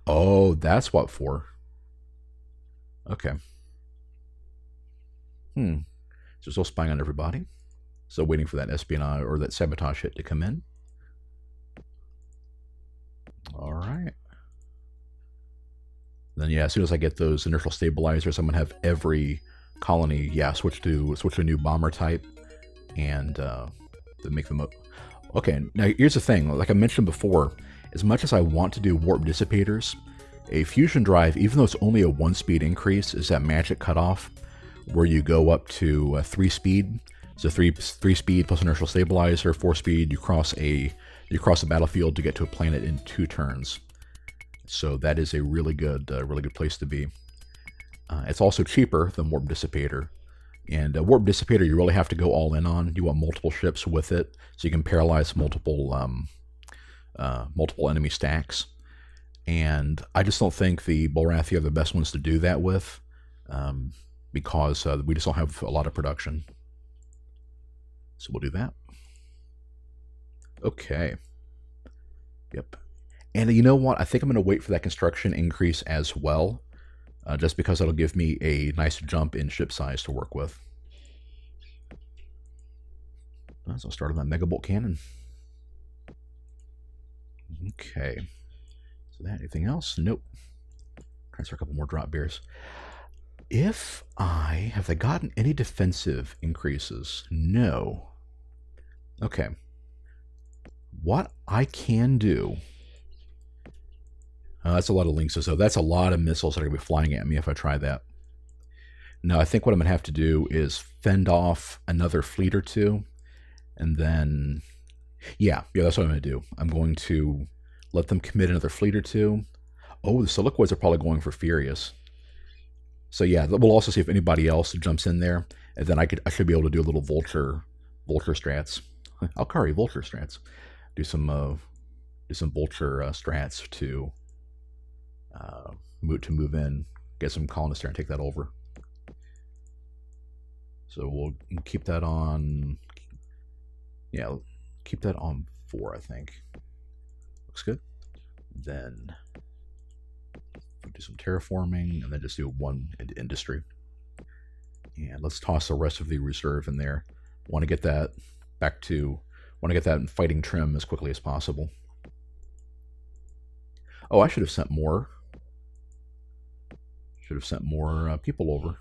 Oh, that's what for. Okay. So still spying on everybody. So waiting for that espionage or that sabotage hit to come in. All right. Then yeah, as soon as I get those inertial stabilizers, I'm gonna have every colony, yeah, switch to a new bomber type, and to make them up. Okay, now here's the thing. Like I mentioned before, as much as I want to do warp dissipators, a fusion drive, even though it's only a 1-speed increase, is that magic cutoff where you go up to 3-speed. So 3-speed plus inertial stabilizer, 4-speed. You cross the battlefield to get to a planet in 2 turns. So that is a really good place to be. It's also cheaper than warp dissipator. And warp dissipator, you really have to go all in on. You want multiple ships with it, so you can paralyze multiple enemy stacks. And I just don't think the Bulrathi are the best ones to do that with, because we just don't have a lot of production. So we'll do that. Okay. Yep. And you know what? I think I'm going to wait for that construction increase as well, just because it'll give me a nice jump in ship size to work with. So I'll start on that Megabolt cannon. Okay. So that, anything else? Nope. Transfer a couple more drop bears. Have they gotten any defensive increases? No. Okay. What I can do... that's a lot of links, so that's a lot of missiles that are going to be flying at me if I try that. Now, I think what I'm going to have to do is fend off another fleet or two, and then... Yeah, that's what I'm going to do. I'm going to let them commit another fleet or two. Oh, the Silicoids are probably going for Furious. So yeah, we'll also see if anybody else jumps in there, and then I should be able to do a little Vulture strats. Alkari Vulture strats. Do some Vulture strats to move in, get some colonists there and take that over. So we'll keep that on. Yeah, keep that on 4, I think. Looks good. Then we'll do some terraforming, and then just do 1 industry. And let's toss the rest of the reserve in there. Want to get that in fighting trim as quickly as possible. Oh, I should have sent more. People over.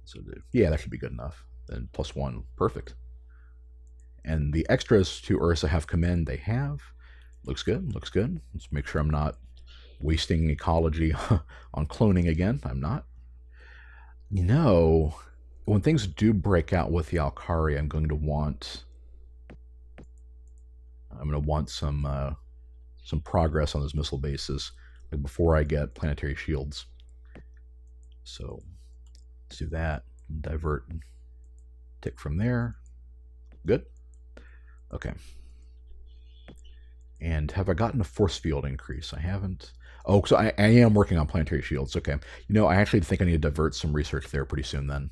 So yeah, that should be good enough. Then +1, perfect. And the extras to Ursa have come in. They have. Looks good. Let's make sure I'm not wasting ecology on cloning again. I'm not. You know, when things do break out with the Alkari, I'm going to want some progress on those missile bases, like before I get planetary shields. So let's do that. Divert. Tick from there. Good. Okay. And have I gotten a force field increase? I haven't. Oh, so I am working on planetary shields. Okay. You know, I actually think I need to divert some research there pretty soon then.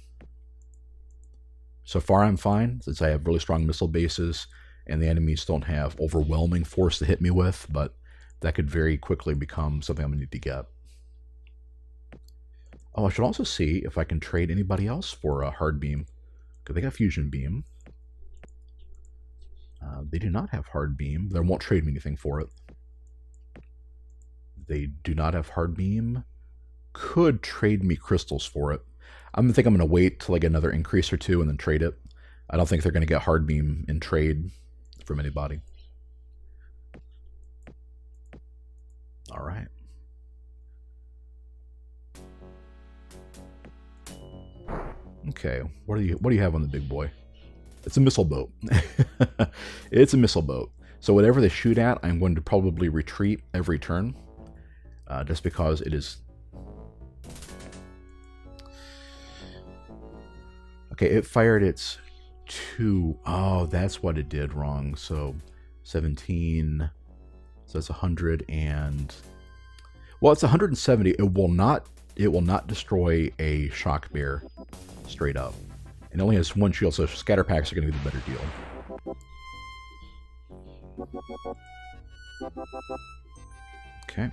So far I'm fine, since I have really strong missile bases, and the enemies don't have overwhelming force to hit me with, but that could very quickly become something I'm going to need to get. Oh, I should also see if I can trade anybody else for a hard beam, because they got fusion beam. They do not have hard beam. They won't trade me anything for it. They do not have hard beam. Could trade me crystals for it. I think I'm going to wait till I get another increase or 2 and then trade it. I don't think they're going to get hard beam in trade from anybody. All right. Okay, what do you have on the big boy? It's a missile boat. It's a missile boat. So whatever they shoot at, I'm going to probably retreat every turn, just because it is. Okay, it fired its 2. Oh, that's what it did wrong. So 17. So that's 100 and. Well, it's 170. It will not destroy a shock bear straight up. And it only has 1 shield, so scatter packs are going to be the better deal. Okay.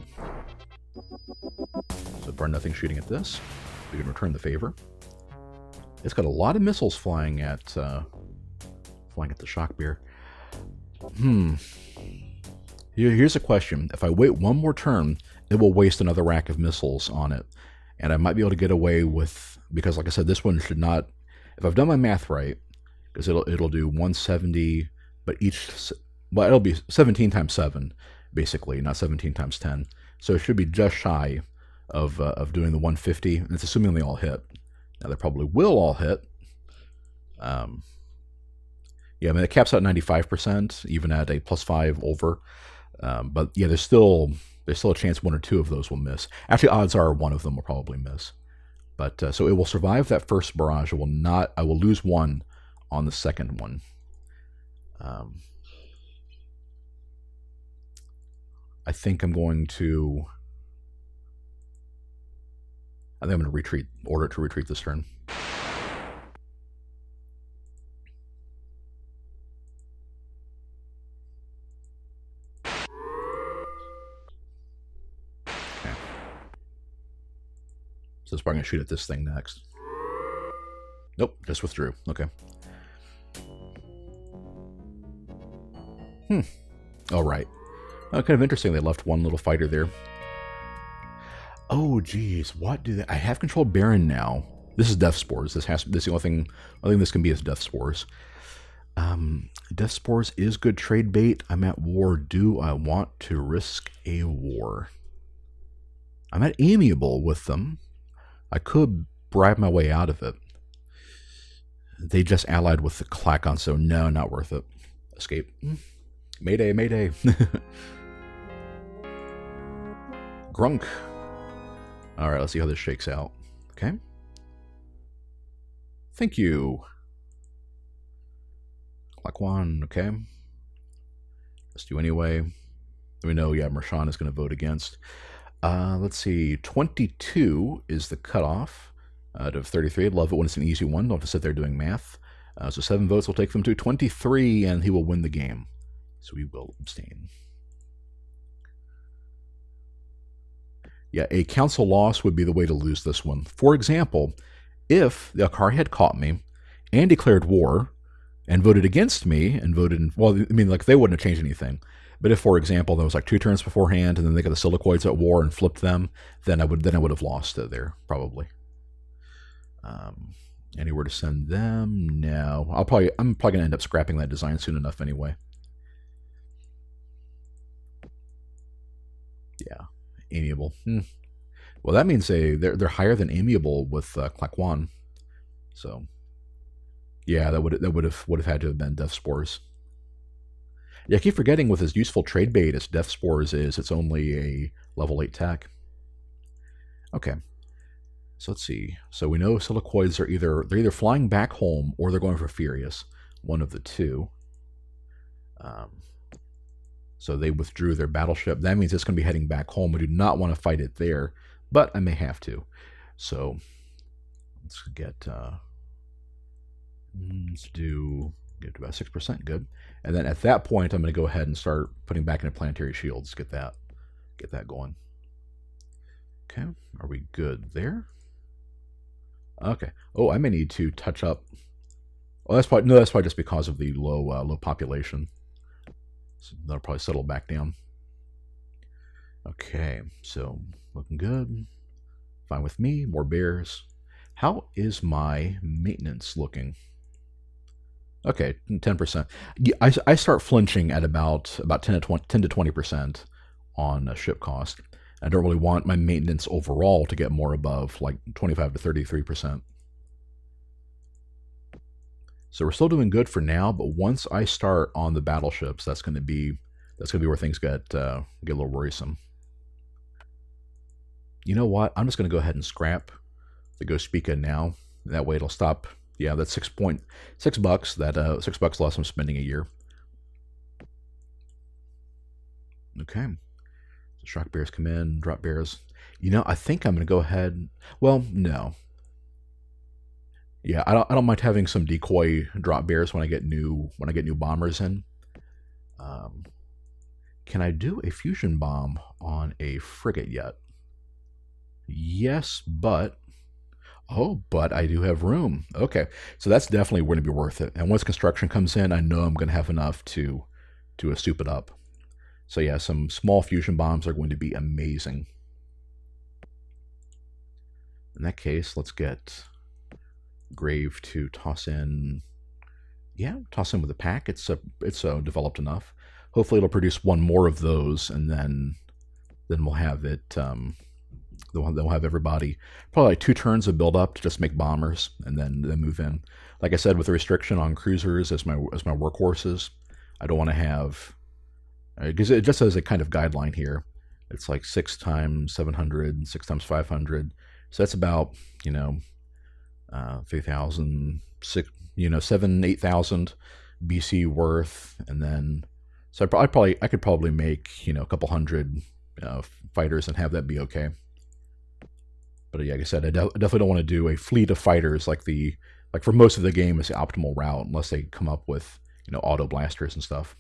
So far, nothing shooting at this. We can return the favor. It's got a lot of missiles flying at the shock bear. Here's a question. If I wait one more turn, it will waste another rack of missiles on it. And I might be able to get away with, because like I said, this one should not, if I've done my math right, because it'll do 170, but well, it'll be 17 times 7, basically, not 17 times 10. So it should be just shy of doing the 150, and it's assuming they all hit. Now, they probably will all hit. Yeah, I mean, it caps out 95%, even at a +5 over. But yeah, there's still a chance one or two of those will miss. Actually, odds are one of them will probably miss. But so it will survive that first barrage. It will not. I will lose one on the second one. I think I'm going to. I think I'm going to retreat. Order it to retreat this turn. So it's probably going to shoot at this thing next. Nope, just withdrew. Okay. All right. Oh, kind of interesting. They left one little fighter there. Oh, geez. What do they... I have controlled Baron now. This is Death Spores. This is the only thing this can be is Death Spores. Death Spores is good trade bait. I'm at war. Do I want to risk a war? I'm at amiable with them. I could bribe my way out of it. They just allied with the Klakon, so no, not worth it. Escape. Mayday, mayday. Grunk. All right, let's see how this shakes out. Okay. Thank you. Klakon, okay. Let's do anyway. We know, yeah, Mrrshan is going to vote against. Let's see, 22 is the cutoff out of 33. I'd love it when it's an easy one. Don't have to sit there doing math. So 7 votes will take them to 23, and he will win the game. So we will abstain. Yeah, a council loss would be the way to lose this one. For example, if the Akari had caught me and declared war and voted against me and voted, well, I mean, like, they wouldn't have changed anything. But if, for example, there was like 2 turns beforehand and then they got the Silicoids at war and flipped them, then I would have lost there, probably. Anywhere to send them? No. I'm probably going to end up scrapping that design soon enough anyway. Yeah, amiable. Well, that means they're higher than amiable with Klakon. So, yeah, that would have had to have been Death Spores. Yeah, I keep forgetting with his useful trade bait as Death Spores is, it's only a level 8 tech. Okay. So let's see. So we know Silicoids are they're either flying back home or they're going for Furious. One of the two. So they withdrew their battleship. That means it's going to be heading back home. We do not want to fight it there, but I may have to. So let's get let's get to about 6%. Good. And then at that point, I'm going to go ahead and start putting back into planetary shields. Get that going. Okay. Are we good there? Okay. Oh, I may need to touch up. Oh, that's probably just because of the low population. So that'll probably settle back down. Okay. So looking good. Fine with me. More bears. How is my maintenance looking? Okay, 10%. I start flinching at about 10 to 20% on ship cost. I don't really want my maintenance overall to get more above like 25 to 33%. So we're still doing good for now, but once I start on the battleships, that's going to be where things get a little worrisome. You know what? I'm just going to go ahead and scrap the Ghost Spica now. That way it'll stop. Yeah, that's $6. That $6 less I'm spending a year. Okay. So shock bears come in, drop bears. You know, I think I'm gonna go ahead. Well, no. Yeah, I don't mind having some decoy drop bears when I get new bombers in. Can I do a fusion bomb on a frigate yet? Yes, but I do have room. Okay, so that's definitely going to be worth it. And once construction comes in, I know I'm going to have enough to soup it up. So yeah, some small fusion bombs are going to be amazing. In that case, let's get Grave to toss in. Yeah, toss in with a pack. It's developed enough. Hopefully, it'll produce one more of those, and then we'll have it. They'll have everybody probably like 2 turns of build up to just make bombers, and then move in. Like I said, with the restriction on cruisers as my workhorses, I don't want to have, because it just has a kind of guideline here. It's like 6 times 700, 6 times 500. So that's about 3,000, 7,000-8,000 BC worth, and then so I could probably make a couple hundred fighters and have that be okay. But yeah, like I said, I definitely don't want to do a fleet of fighters like for most of the game is the optimal route, unless they come up with auto blasters and stuff.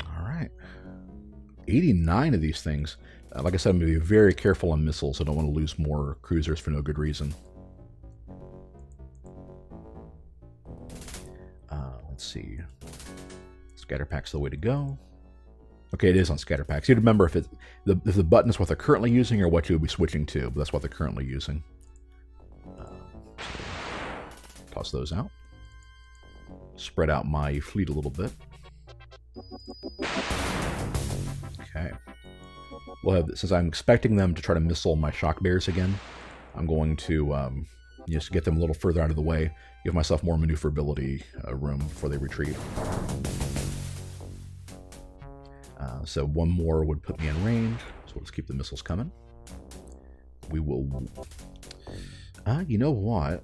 All right, 89 of these things. Like I said, I'm going to be very careful on missiles. I don't want to lose more cruisers for no good reason. Let's see. Scatter pack's the way to go. Okay, it is on scatter packs. You'd remember if the button is what they're currently using or what you would be switching to, but that's what they're currently using. Toss those out. Spread out my fleet a little bit. Okay. We'll have, since I'm expecting them to try to missile my shock bears again, I'm going to just get them a little further out of the way, give myself more maneuverability room before they retreat. So one more would put me in range, so let's keep the missiles coming. We will... you know what?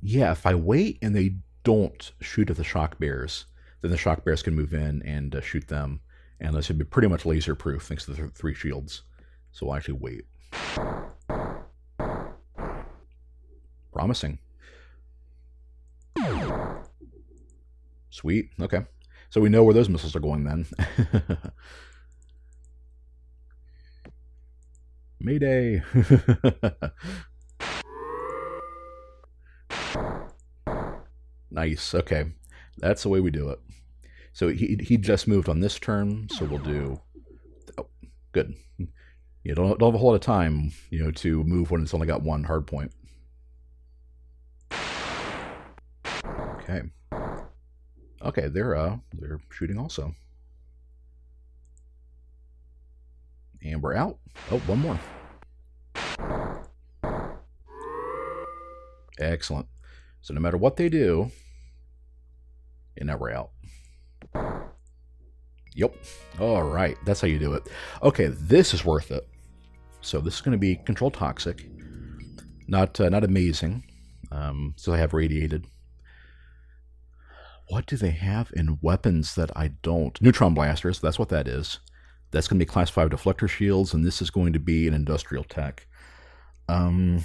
Yeah, if I wait and they don't shoot at the shock bears, then the shock bears can move in and shoot them. And this should be pretty much laser proof thanks to the 3 shields. So we'll actually wait. Promising. Sweet. Okay. So we know where those missiles are going then. Mayday. Nice. Okay. That's the way we do it. So he just moved on this turn, so we'll do... Oh, good. You don't have a whole lot of time, to move when it's only got 1 hard point. Okay. Okay, they're shooting also. And we're out. Oh, 1 more. Excellent. So no matter what they do, and now we're out. Yep. All right. That's how you do it. Okay, this is worth it. So this is going to be controlled toxic. Not amazing. So I have radiated. What do they have in weapons that I don't? Neutron blasters. That's what that is. That's going to be class 5 deflector shields, and this is going to be an industrial tech. I'm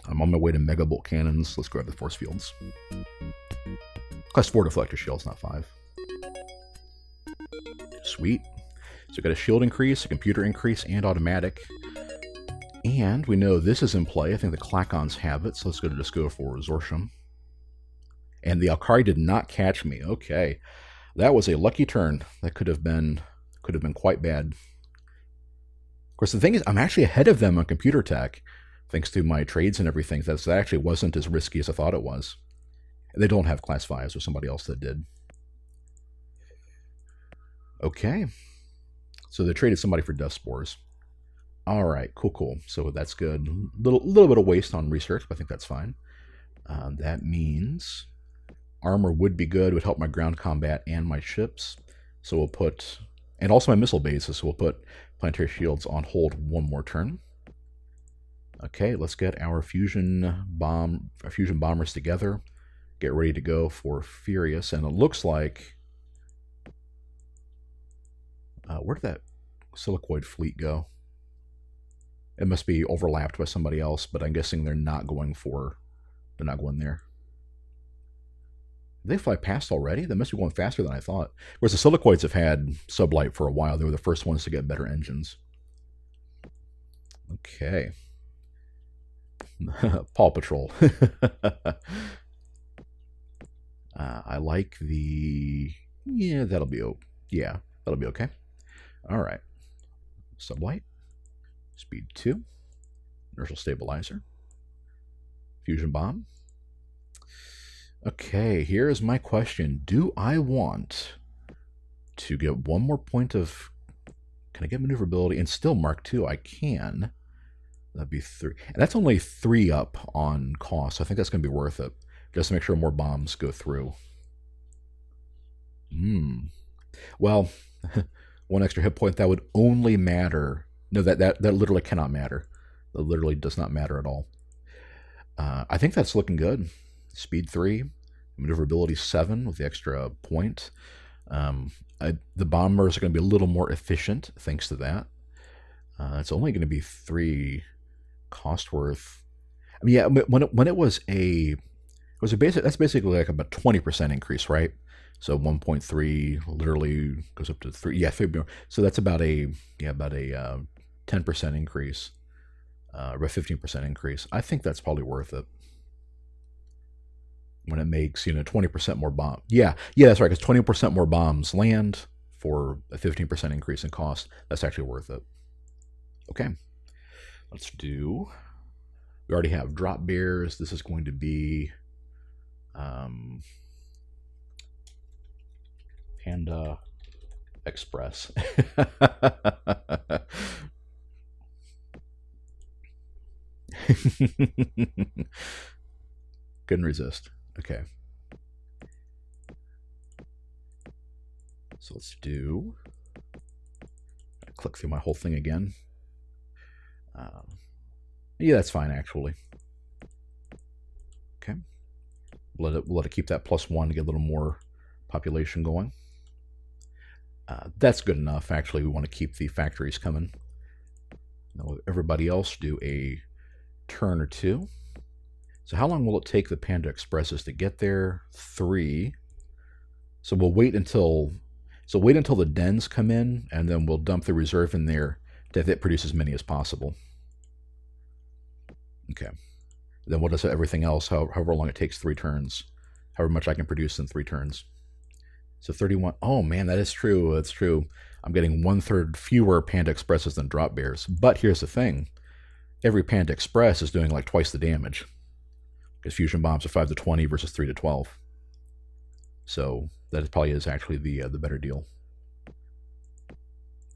on my way to mega bolt cannons. Let's grab the force fields. Class 4 deflector shields, not 5. Sweet. So we've got a shield increase, a computer increase, and automatic. And we know this is in play. I think the Klakons have it, so let's just go for Zorsham. And the Alkari did not catch me. Okay. That was a lucky turn. That could have been quite bad. Of course, the thing is, I'm actually ahead of them on computer tech, thanks to my trades and everything. That actually wasn't as risky as I thought it was. And they don't have class 5s, or somebody else that did. Okay. So they traded somebody for Death Spores. All right, cool. So that's good. Little bit of waste on research, but I think that's fine. That means armor would be good. Would help my ground combat and my ships. So we'll put, and also my missile bases. So we'll put planetary shields on hold 1 more turn. Okay, let's get our fusion bombers together. Get ready to go for Furious, and it looks like where did that Silicoid fleet go? It must be overlapped by somebody else, but I'm guessing they're not going there. Did they fly past already? They must be going faster than I thought. Whereas the Silicoids have had sublight for a while. They were the first ones to get better engines. Okay. Paw Patrol. I like the... Yeah, that'll be... Yeah, that'll be okay. All right. Sublight. Speed 2. Inertial Stabilizer. Fusion Bomb. Okay, here is my question. Do I want to get one more point of... Can I get maneuverability and still Mark 2? I can. That'd be 3. And that's only 3 up on cost. So I think that's going to be worth it. Just to make sure more bombs go through. Well, 1 extra hit point, that would only matter. No, that literally cannot matter. That literally does not matter at all. I think that's looking good. Speed 3, maneuverability 7 with the extra point. The bombers are going to be a little more efficient thanks to that. It's only going to be 3 cost worth. I mean, yeah, when it was that's basically like about 20% increase, right? So 1.3 literally goes up to 3. Yeah, 3. So that's about a 10% increase, or a 15% increase. I think that's probably worth it. When it makes 20% more bomb. Yeah, that's right. Because 20% more bombs land for a 15% increase in cost. That's actually worth it. Okay, let's do. We already have drop bears. This is going to be Panda Express. Couldn't resist. Okay. So let's do. Click through my whole thing again. Yeah, that's fine actually. Okay. We'll let it keep that +1 to get a little more population going. That's good enough. Actually, we want to keep the factories coming. Now, everybody else do a turn or 2. So how long will it take the Panda Expresses to get there? 3. So we'll wait until the dens come in, and then we'll dump the reserve in there to produce as many as possible. Okay. Then we'll just have everything else, however long it takes 3 turns. However much I can produce in 3 turns. So 31. Oh man, that is true. That's true. I'm getting 1/3 fewer Panda Expresses than drop bears. But here's the thing. Every Panda Express is doing like twice the damage. Because fusion bombs are 5 to 20 versus 3 to 12. So that probably is actually the better deal.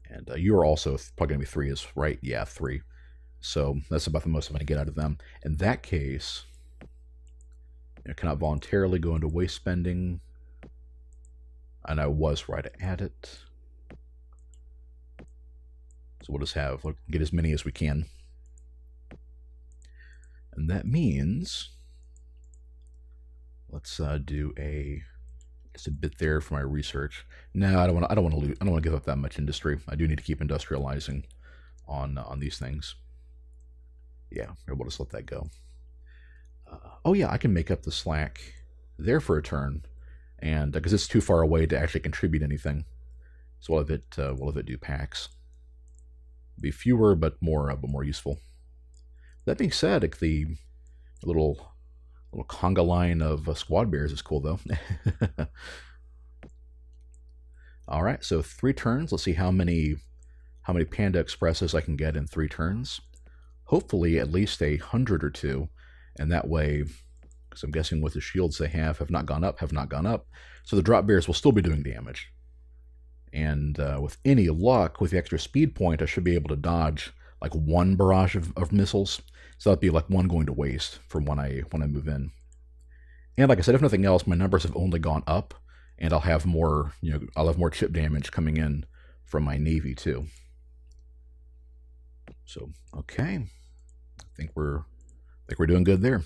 And you are also probably going to be 3 is right. Yeah, 3. So that's about the most I'm going to get out of them. In that case, I cannot voluntarily go into waste spending. And I was right to add it. So we'll just get as many as we can. And that means, let's do just a bit there for my research. No, I don't want to give up that much industry. I do need to keep industrializing on these things. Yeah, we'll just let that go. Oh yeah, I can make up the slack there for a turn, and because it's too far away to actually contribute anything, so we'll have it do packs. Be fewer but more useful. That being said, the little conga line of squad bears is cool though. All right, so 3 turns. Let's see how many Panda Expresses I can get in 3 turns. Hopefully at least 100 or 2, and that way, because I'm guessing with the shields they have not gone up, so the drop bears will still be doing damage. And with any luck, with the extra speed point, I should be able to dodge like 1 barrage of missiles. So that'd be like 1 going to waste from when I move in. And like I said, if nothing else, my numbers have only gone up, and I'll have more chip damage coming in from my Navy too. So okay, I think we're doing good there.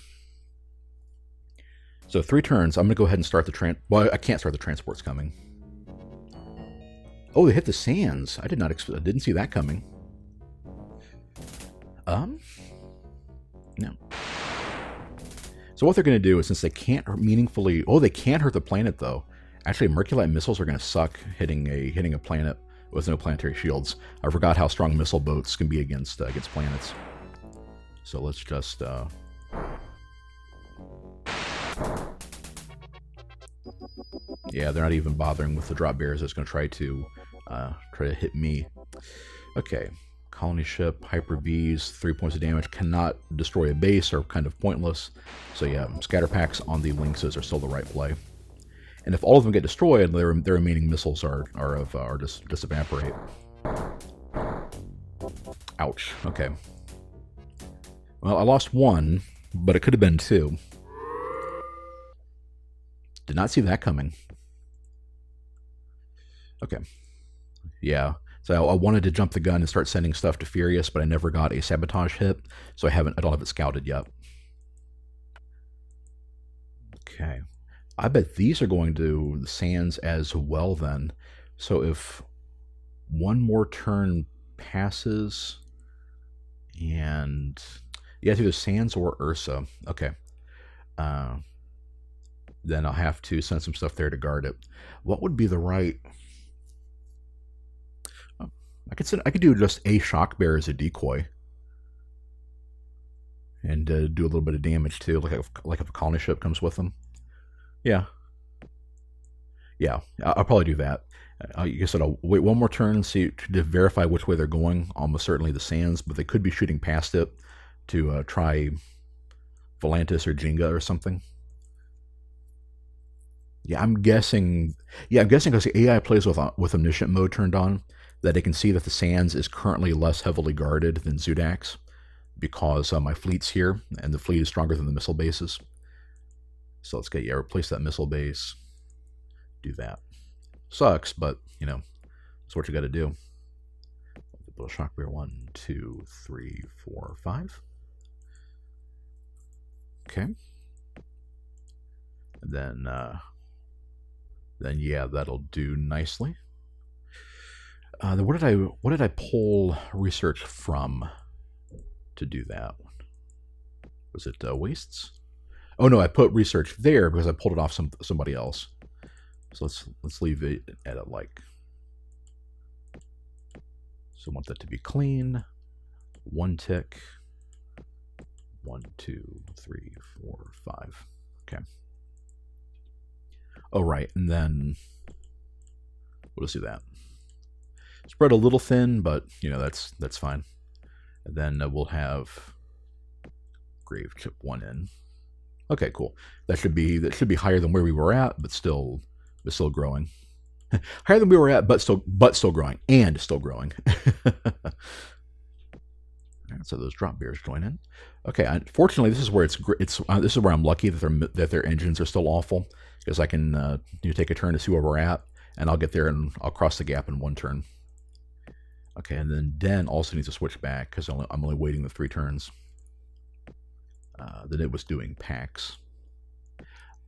So 3 turns. I'm gonna go ahead and start the well, I can't start the transports coming. Oh, they hit the sands. I didn't see that coming. No. So what they're going to do is, since they can't meaningfully... Oh, they can't hurt the planet, though. Actually, Merculite missiles are going to suck hitting a planet with no planetary shields. I forgot how strong missile boats can be against planets. So let's just Yeah, they're not even bothering with the drop bears that's going to try to hit me. Okay, colony ship, Hyper V's, 3 points of damage, cannot destroy a base, are kind of pointless. So yeah, scatter packs on the Lynxes are still the right play. And if all of them get destroyed, their remaining missiles just evaporate. Ouch. Okay. Well, I lost one, but it could have been two. Did not see that coming. Okay. Yeah. So I wanted to jump the gun and start sending stuff to Furious, but I never got a sabotage hit, so I don't have it scouted yet. Okay. I bet these are going to the sands as well then. So if one more turn passes, and yeah, it's either sands or Ursa. Okay. Then I'll have to send some stuff there to guard it. What would be the right? Oh, I could do just a shock bear as a decoy, and do a little bit of damage too, like if a colony ship comes with them. Yeah, I'll probably do that. I guess I'll wait one more turn and see to verify which way they're going. Almost certainly the sands, but they could be shooting past it to try Volantis or Jenga or something. Yeah, I'm guessing. Yeah, I'm guessing because the AI plays with omniscient mode turned on, that it can see that the sands is currently less heavily guarded than Zudax, because my fleet's here and the fleet is stronger than the missile bases. So let's replace that missile base. Do that. Sucks, but you know, that's what you got to do. Build a shock bear 1, 2, 3, 4, 5. Okay. And then yeah, that'll do nicely. Then what did I pull research from to do that? Was it wastes? Oh no, I put research there because I pulled it off somebody else. So let's leave it at it like. So I want that to be clean. 1 tick. 1, 2, 3, 4, 5. Okay. Oh, right, and then we'll just do that. Spread a little thin, but you know that's fine. And then we'll have grave chip 1 in. Okay, cool. That should be higher than where we were at, but still growing. Higher than we were at, but still growing, and still growing. So those drop bears join in. Okay, unfortunately, this is where this is where I'm lucky that their engines are still awful, because I can take a turn to see where we're at, and I'll get there and I'll cross the gap in 1 turn. Okay, and then Den also needs to switch back because I'm only waiting the 3 turns. Then it was doing packs.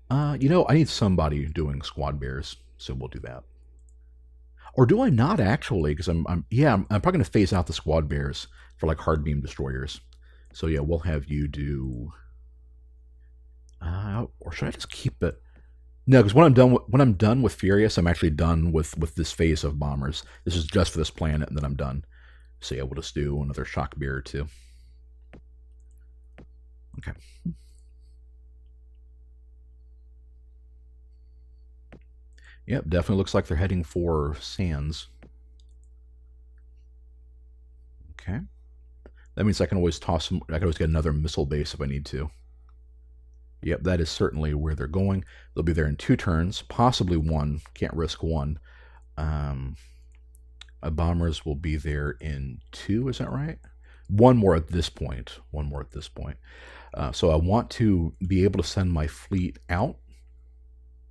I need somebody doing squad bears, so we'll do that. Or do I not actually? Because I'm probably going to phase out the squad bears for like hard beam destroyers. So yeah, we'll have you do. Or should I just keep it? No, because when I'm done with Furious, I'm actually done with this phase of bombers. This is just for this planet, and then I'm done. So yeah, we'll just do another shock bear or 2. Okay. Yep, definitely looks like they're heading for sands. Okay. That means I can always toss them. I can always get another missile base if I need to. Yep, that is certainly where they're going. They'll be there in 2 turns, possibly 1. Can't risk 1. Bombers will be there in 2, is that right? 1 more at this point. 1 more at this point. So I want to be able to send my fleet out.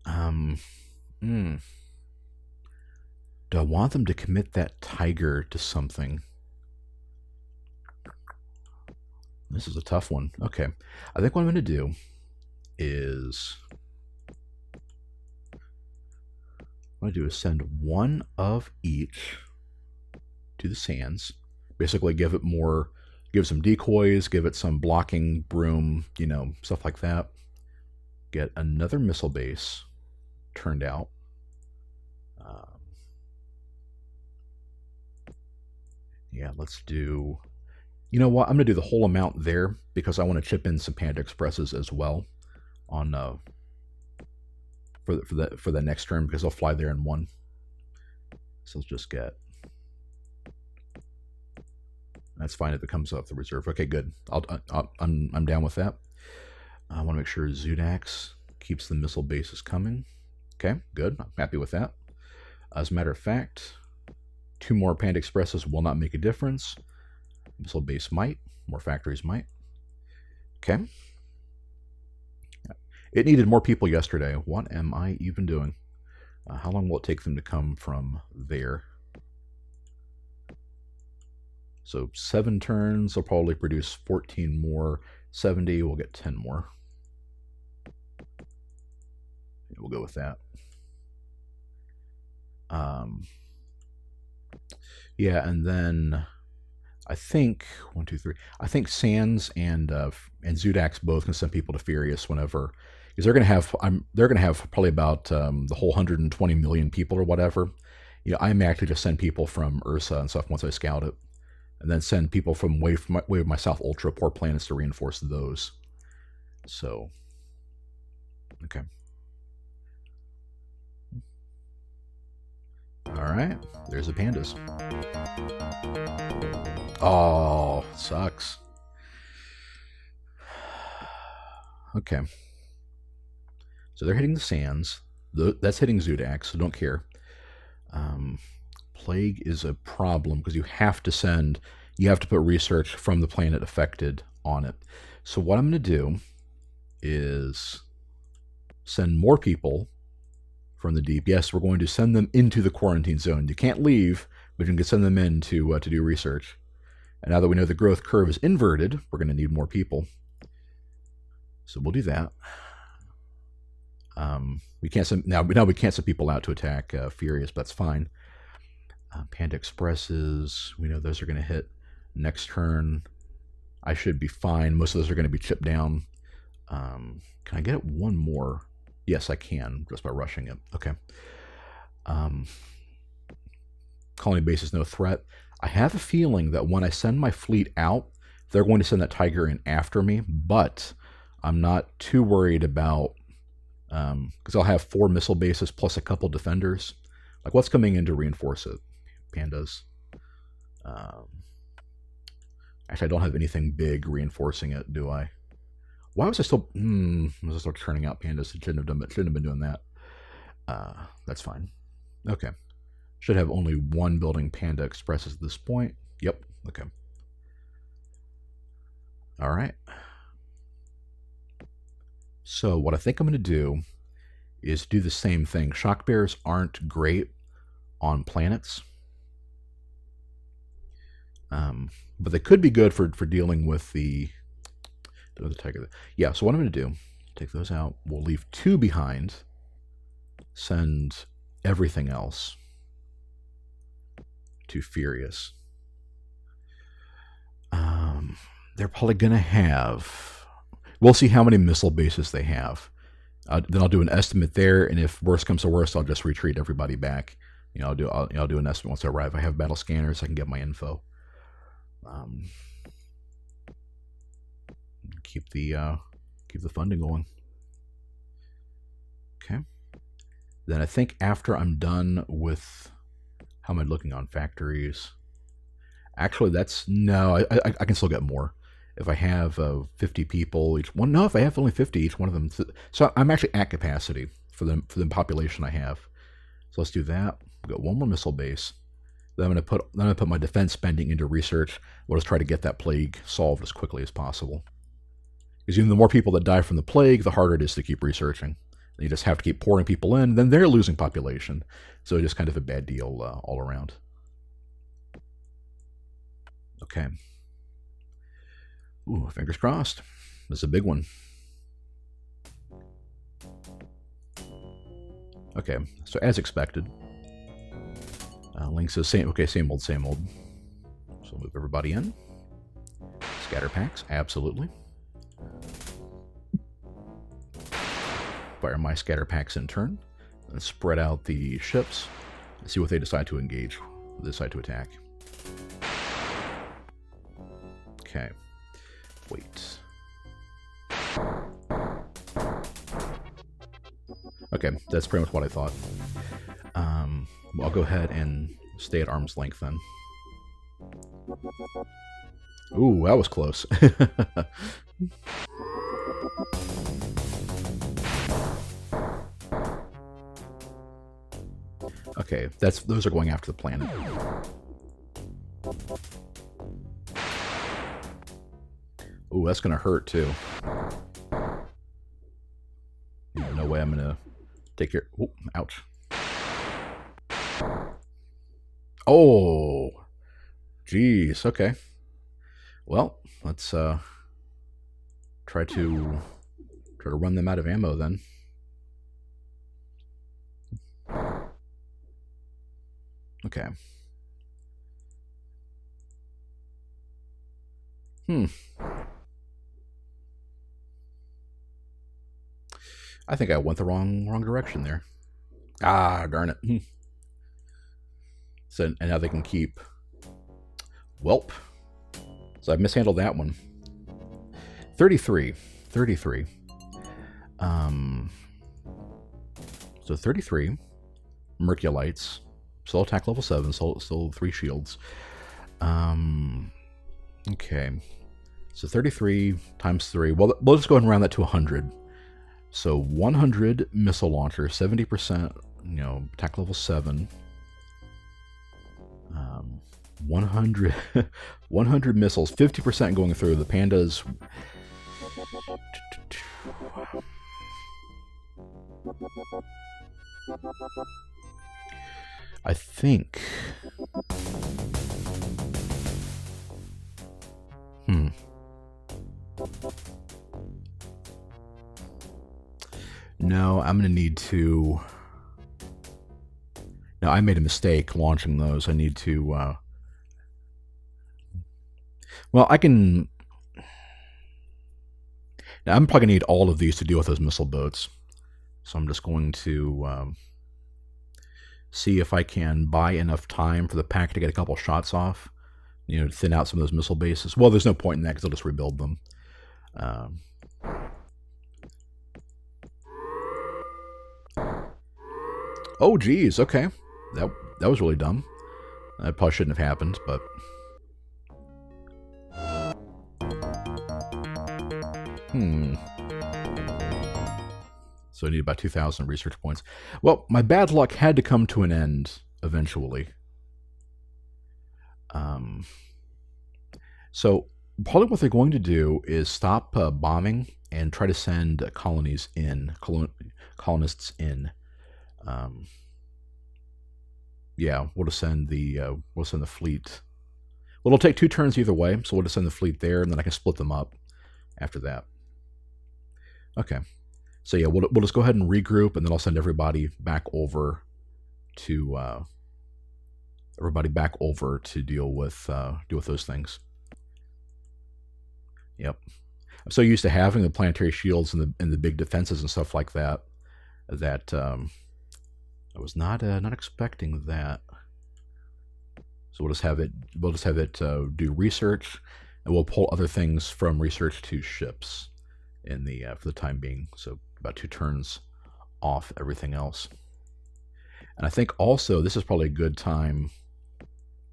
Do I want them to commit that Tiger to something? This is a tough one. Okay. I think what I'm going to do is send 1 of each to the sands. Basically give some decoys, give it some blocking broom, stuff like that. Get another missile base turned out. Yeah, let's do. You know what? I'm going to do the whole amount there because I want to chip in some Panda Expresses as well on for the next turn, because I'll fly there in 1. So let's just get. That's fine if it comes off the reserve. Okay, good. I'm down with that. I want to make sure Zudax keeps the missile bases coming. Okay, good. I'm happy with that. As a matter of fact, 2 more Panda Expresses will not make a difference. Missile base might. More factories might. Okay. It needed more people yesterday. What am I even doing? How long will it take them to come from there? So 7 turns, they'll probably produce 14 more. 70, we'll get 10 more. We'll go with that. Yeah, and then I think 1, 2, 3. I think Sands and Zudax both can send people to Furious whenever, because they're gonna have probably about the whole 120 million people or whatever. You know, I'm actually just send people from Ursa and stuff once I scout it, and then send people from way of my South Ultra port planets to reinforce those. So, okay. All right, there's the pandas. Oh, sucks. Okay. So they're hitting the Sands. That's hitting Zudax, so don't care. Plague is a problem because you have to put research from the planet affected on it. So what I'm going to do is send more people from the deep. Yes, we're going to send them into the quarantine zone. You can't leave, but you can send them in to do research. And now that we know the growth curve is inverted, we're going to need more people. So we'll do that. We can't send now we can't send people out to attack Furious, but that's fine. Panda Expresses, we know those are going to hit next turn. I should be fine. Most of those are going to be chipped down. Can I get it 1 more? Yes, I can, just by rushing it. Okay. Colony base is no threat. I have a feeling that when I send my fleet out, they're going to send that Tiger in after me, but I'm not too worried about, because I'll have 4 missile bases plus a couple defenders. Like, what's coming in to reinforce it? Pandas. Actually, I don't have anything big reinforcing it, do I? Why was I still... was I still turning out pandas? Shouldn't have been doing that. That's fine. Okay. Should have only 1 building Panda Expresses at this point. Yep. Okay. All right. So what I think I'm going to do is do the same thing. Shock bears aren't great on planets. But they could be good for dealing with the Tiger. Yeah, so what I'm going to do, take those out. We'll leave 2 behind. Send everything else to Furious. They're probably going to have... We'll see how many missile bases they have. Then I'll do an estimate there, and if worse comes to worse, I'll just retreat everybody back. You know, I'll do an estimate once I arrive. I have battle scanners. I can get my info. Keep the funding going. Okay. Then I think after I'm done with, how am I looking on factories? Actually, no. I can still get more if I have 50 people each one. No, if I have only 50 each one of them. So I'm actually at capacity for the population I have. So let's do that. We've got 1 more missile base. Then I'm going to put my defense spending into research. We'll just try to get that plague solved as quickly as possible. Because even the more people that die from the plague, the harder it is to keep researching. And you just have to keep pouring people in. Then they're losing population. So just kind of a bad deal all around. Okay. Ooh, fingers crossed. This is a big one. Okay, so as expected. Link says, same old, same old. So move everybody in. Scatter packs, absolutely. Fire my scatter packs in turn. And spread out the ships. And see what they decide to engage. They decide to attack. Okay. Wait. Okay, that's pretty much what I thought. I'll go ahead and stay at arm's length then. Ooh, that was close. Okay, those are going after the planet. Ooh, that's gonna hurt too. No way I'm gonna take care. Ooh, ouch. Oh, jeez. Okay. Well, let's try to run them out of ammo then. Okay. I think I went the wrong direction there. Ah, darn it. So, and now they can keep. Welp. So I've mishandled that one. 33. So 33. Merculites. Still attack level 7. Still 3 shields. Okay. So 33 times 3. Well, we'll just go ahead and round that to 100. So 100 missile launcher, 70%, attack level 7. 100, 100 missiles, 50% going through. The pandas. I think. No, I'm going to need to... No, I made a mistake launching those. I need to... Well, I can... Now, I'm probably going to need all of these to deal with those missile boats. So I'm just going to see if I can buy enough time for the pack to get a couple shots off. To thin out some of those missile bases. Well, there's no point in that because I'll just rebuild them. Oh, geez. Okay. That was really dumb. That probably shouldn't have happened, but... So I need about 2,000 research points. Well, my bad luck had to come to an end eventually. So probably what they're going to do is stop bombing and try to send colonists in. Yeah, we'll just send the fleet. Well, it'll take 2 turns either way, so we'll just send the fleet there, and then I can split them up after that. Okay, so yeah, we'll just go ahead and regroup, and then I'll send everybody back over to deal with those things. Yep, I'm so used to having the planetary shields and the big defenses and stuff like that I was not expecting that. So we'll just have it do research, and we'll pull other things from research to ships in the for the time being. So about 2 turns off everything else. And I think also this is probably a good time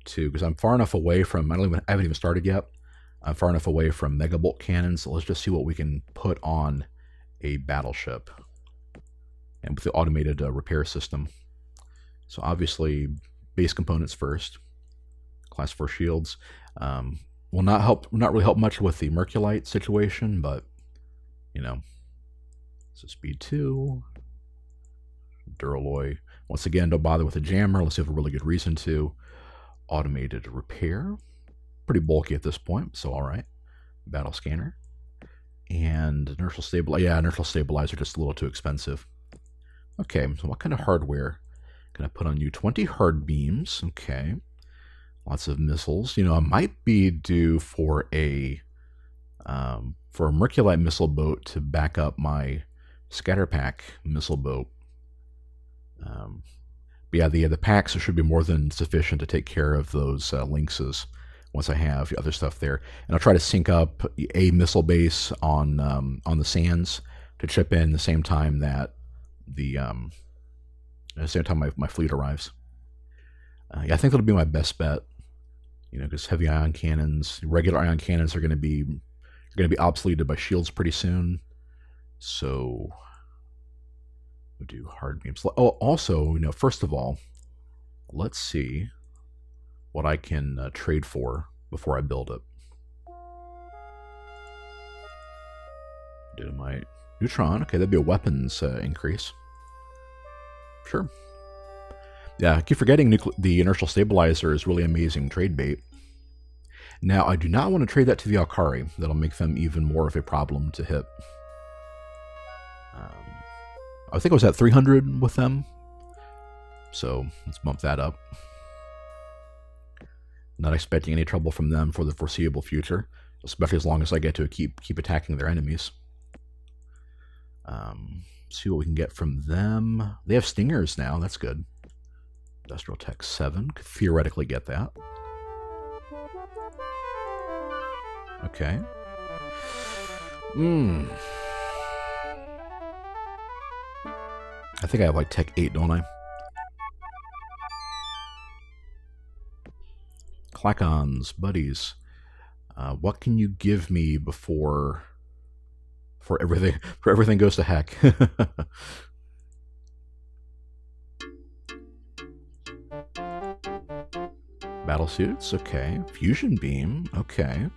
to, because I'm far enough away from, I haven't even started yet. I'm far enough away from megabolt cannons. So let's just see what we can put on a battleship, and with the automated repair system. So obviously, base components first. Class 4 shields will not really help much with the Merculite situation, but so speed 2, Duralloy. Once again, don't bother with a jammer unless you have a really good reason to. Automated repair, pretty bulky at this point, so all right. Battle scanner and inertial stabilizer. Yeah, inertial stabilizer just a little too expensive. Okay, so what kind of hardware can I put on you? 20 hard beams. Okay, lots of missiles. I might be due for a Merculite missile boat to back up my Scatterpack missile boat. But yeah, the packs should be more than sufficient to take care of those lynxes once I have the other stuff there. And I'll try to sync up a missile base on the sands to chip in the same time that at the same time my fleet arrives. Yeah, I think that'll be my best bet. Because heavy ion cannons, regular ion cannons are going to be obsoleted by shields pretty soon. So we'll do hard beams. Oh, also, first of all, let's see what I can trade for before I build it. Do my neutron. Okay, that'd be a weapons increase. Sure. Yeah, I keep forgetting the inertial stabilizer is really amazing trade bait. Now, I do not want to trade that to the Alkari. That'll make them even more of a problem to hit. I think I was at 300 with them. So let's bump that up. Not expecting any trouble from them for the foreseeable future, especially as long as I get to keep attacking their enemies. See what we can get from them. They have stingers now. That's good. Industrial Tech 7. Could theoretically get that. Okay. I think I have like Tech 8, don't I? Clackons, buddies. What can you give me before everything goes to heck? Battle suits, okay. Fusion beam, okay.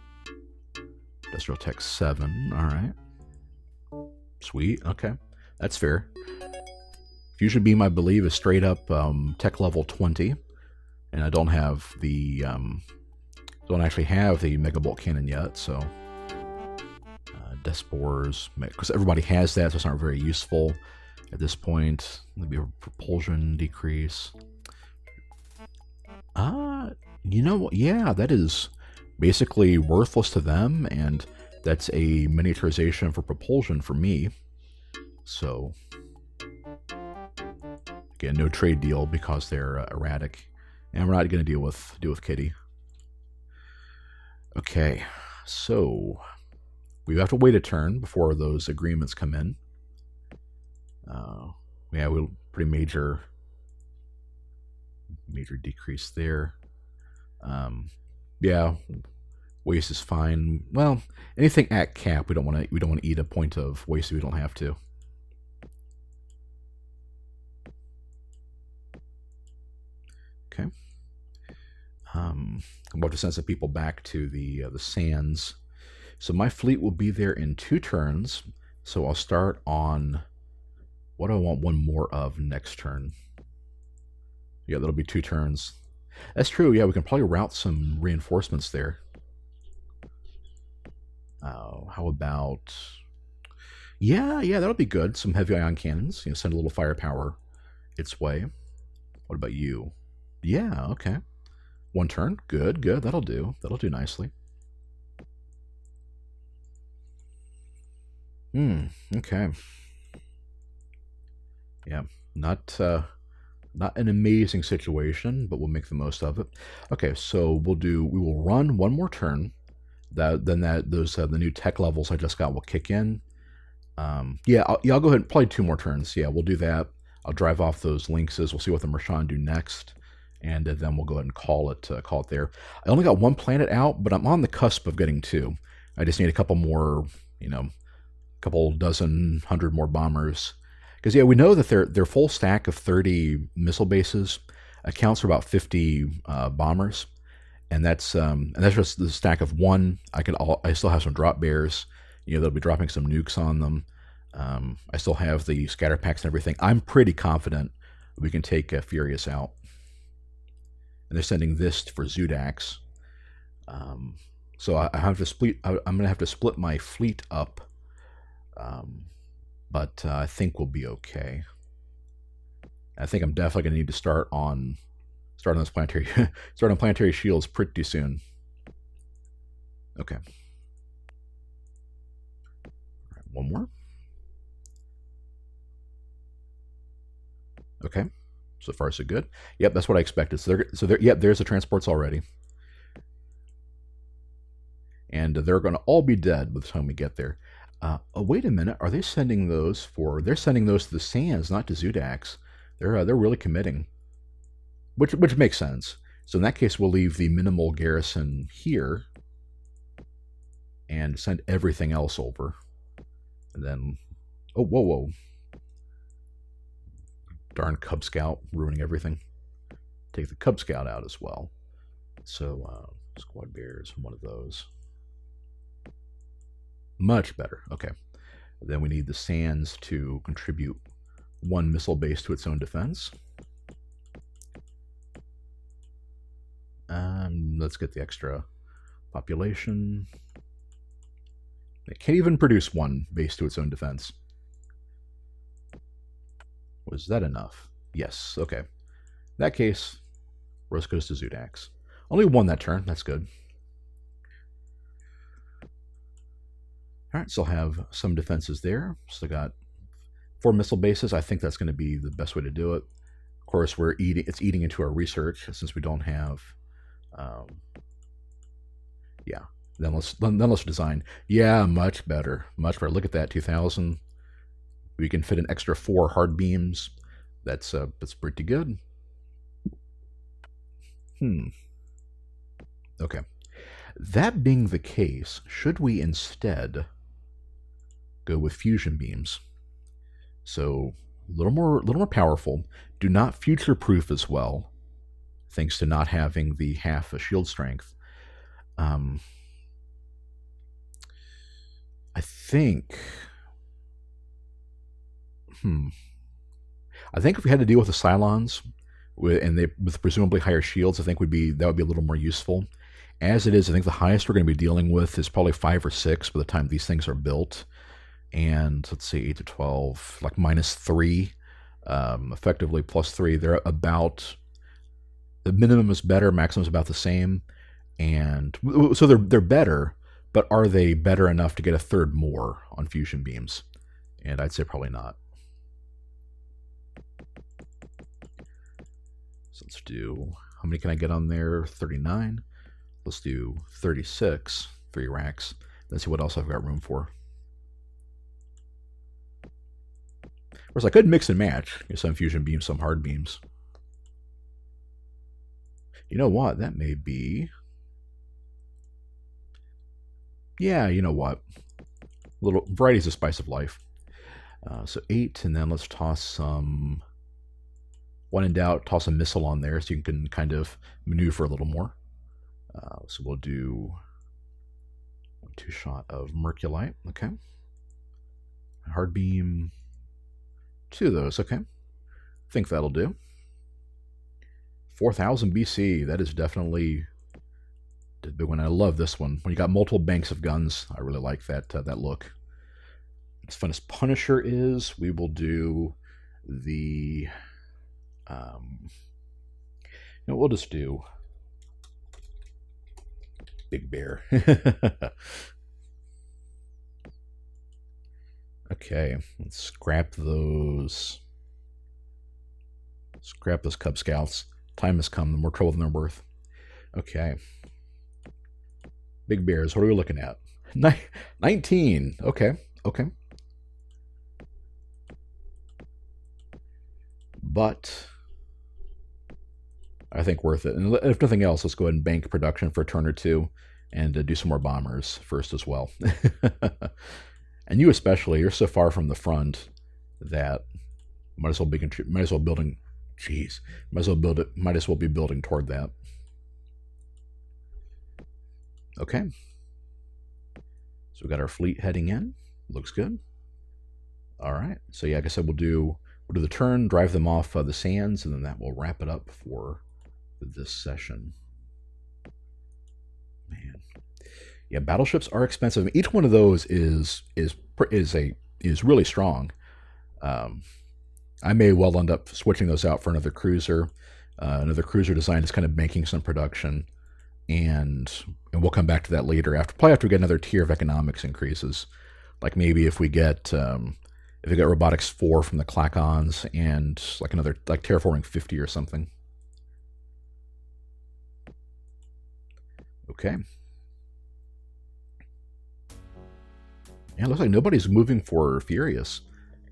Industrial Tech 7, alright. Sweet, okay. That's fair. Fusion beam, I believe, is straight up tech level 20. And I don't have the don't actually have the Mega Bolt Cannon yet, so Despores, because everybody has that, so it's not very useful at this point. There'll be a propulsion decrease. You know what? Yeah, that is basically worthless to them, and that's a miniaturization for propulsion for me. So again, no trade deal because they're erratic, and we're not going to deal with Kitty. Okay, so we have to wait a turn before those agreements come in. Yeah, we'll pretty major decrease there. Yeah, waste is fine. Well, anything at cap, we don't want to eat a point of waste if we don't have to. Okay. I'm about to send some people back to the sands. So my fleet will be there in 2 turns. So I'll start on what do I want one more of next turn. Yeah, that'll be 2 turns. That's true. Yeah, we can probably route some reinforcements there. How about? Yeah, that'll be good. Some heavy ion cannons. Send a little firepower its way. What about you? Yeah, okay. 1 turn. Good. That'll do. That'll do nicely. Okay. Yeah, not an amazing situation, but we'll make the most of it. Okay, so we will run 1 more turn. Then the new tech levels I just got will kick in. Yeah, I'll go ahead and play 2 more turns. Yeah, we'll do that. I'll drive off those lynxes. We'll see what the Mrrshan do next, and then we'll go ahead and call it there. I only got 1 planet out, but I'm on the cusp of getting 2. I just need a couple more, couple dozen, 100 more bombers. Because, yeah, we know that their full stack of 30 missile bases accounts for about 50 bombers. And that's just the stack of 1. I still have some drop bears. They'll be dropping some nukes on them. I still have the scatter packs and everything. I'm pretty confident we can take Furious out. And they're sending this for Zudax. So I have to split. I'm going to have to split my fleet up. But I think we'll be okay. I think I'm definitely going to need to start on this planetary start on planetary shields pretty soon. Okay. All right, 1 more. Okay. So far so good. Yep, that's what I expected. Yep, there's the transports already. And they're going to all be dead by the time we get there. Oh, wait a minute. Are they sending those for? They're sending those to the Sands, not to Zudax. They're really committing, which makes sense. So in that case, we'll leave the minimal garrison here and send everything else over. And then, oh, whoa. Darn Cub Scout ruining everything. Take the Cub Scout out as well. So, Squad Bears, one of those. Much better. Okay. Then we need the Sands to contribute one missile base to its own defense. Let's get the extra population. It can't even produce one base to its own defense. Was that enough? Yes. Okay. In that case, Rose goes to Zudax. Only won that turn. That's good. Alright, so I'll have some defenses there. Still got 4 missile bases. I think that's going to be the best way to do it. Of course, it's eating into our research since we don't have... yeah. Then let's design. Yeah, much better. Much better. Look at that, 2,000. We can fit an extra 4 hard beams. That's pretty good. Okay. That being the case, should we instead go with fusion beams? So a little more powerful. Do not future-proof as well, thanks to not having the half a shield strength. I think. I think if we had to deal with the Cylons with presumably higher shields, I think that would be a little more useful. As it is, I think the highest we're going to be dealing with is probably 5 or 6 by the time these things are built. And let's see, 8 to 12, like -3, effectively +3. They're about, the minimum is better, maximum is about the same, and so they're better. But are they better enough to get a third more on fusion beams? And I'd say probably not. So let's do, how many can I get on there? 39. Let's do 36, 3 racks. Let's see what else I've got room for. Of course, I could mix and match. Some fusion beams, some hard beams. You know what? That may be... Yeah, you know what? Little variety's a spice of life. So 8, and then let's toss some... When in doubt, toss a missile on there so you can kind of maneuver a little more. So we'll do 2 shot of Merculite. Okay. Hard beam. 2 of those. Okay. Think that'll do. 4,000 BC. That is definitely the big one. I love this one. When you got multiple banks of guns, I really like that that look. As fun as Punisher is, we will do the... we'll just do Big Bear. Okay, let's scrap those. Scrap those Cub Scouts. Time has come, the more trouble than they're worth. Okay. Big Bears, what are we looking at? 19. Okay, okay. But I think worth it. And if nothing else, let's go ahead and bank production for a turn or 2 and do some more bombers first as well. And you especially, you're so far from the front that might as well be building. Jeez, might as well be building toward that. Okay. So we got our fleet heading in. Looks good. All right. So yeah, like I said, we'll do the turn, drive them off the sands, and then that will wrap it up for this session. Man, yeah, battleships are expensive. Each one of those is really strong. I may well end up switching those out for another cruiser. Another cruiser design is kind of banking some production, and we'll come back to that later. Probably after we get another tier of economics increases, like maybe if we get robotics 4 from the Clacons and another terraforming 50 or something. Okay. Yeah, it looks like nobody's moving for Furious.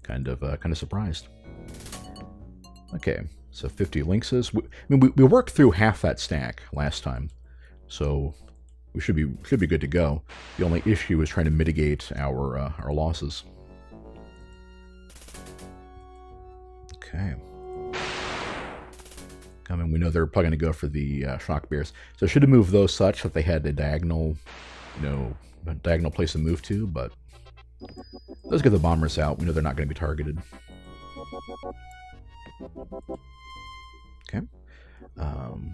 Kind of surprised. Okay, so 50 lynxes. We worked through half that stack last time, so we should be good to go. The only issue is trying to mitigate our losses. Okay. I mean, we know they're probably going to go for the shock bears, so I should have moved those such that they had a diagonal, a diagonal place to move to. But let's get the bombers out. We know they're not going to be targeted. Okay.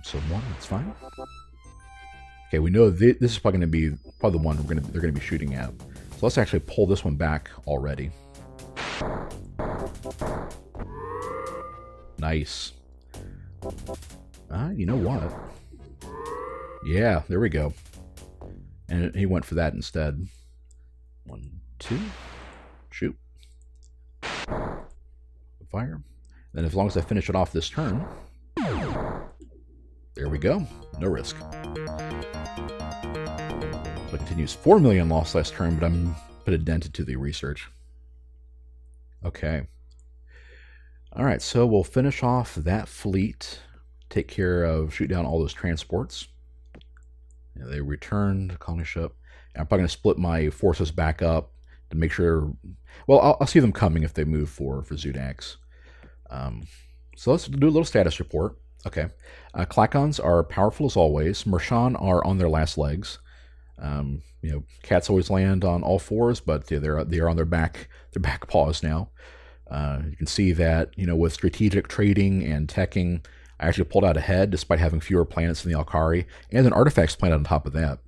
So one, that's fine. Okay, we know this is probably going to be the one they're going to be shooting at. So let's actually pull this one back already. Nice. You know what? Yeah, there we go. And he went for that instead. 1, 2, shoot. Fire. Then as long as I finish it off this turn, there we go. No risk. So it continues. 4 million lost last turn, but I'm put a dent into the research. Okay. All right, so we'll finish off that fleet. Take care of, shoot down all those transports. And they return to colony ship. And I'm probably going to split my forces back up to make sure. Well, I'll see them coming if they move for Zudax. So let's do a little status report. Okay, Klakons are powerful as always. Mrrshan are on their last legs. Cats always land on all fours, but they're on their back paws now. You can see that with strategic trading and teching, I actually pulled out ahead despite having fewer planets than the Alkari, and an artifacts planet on top of that.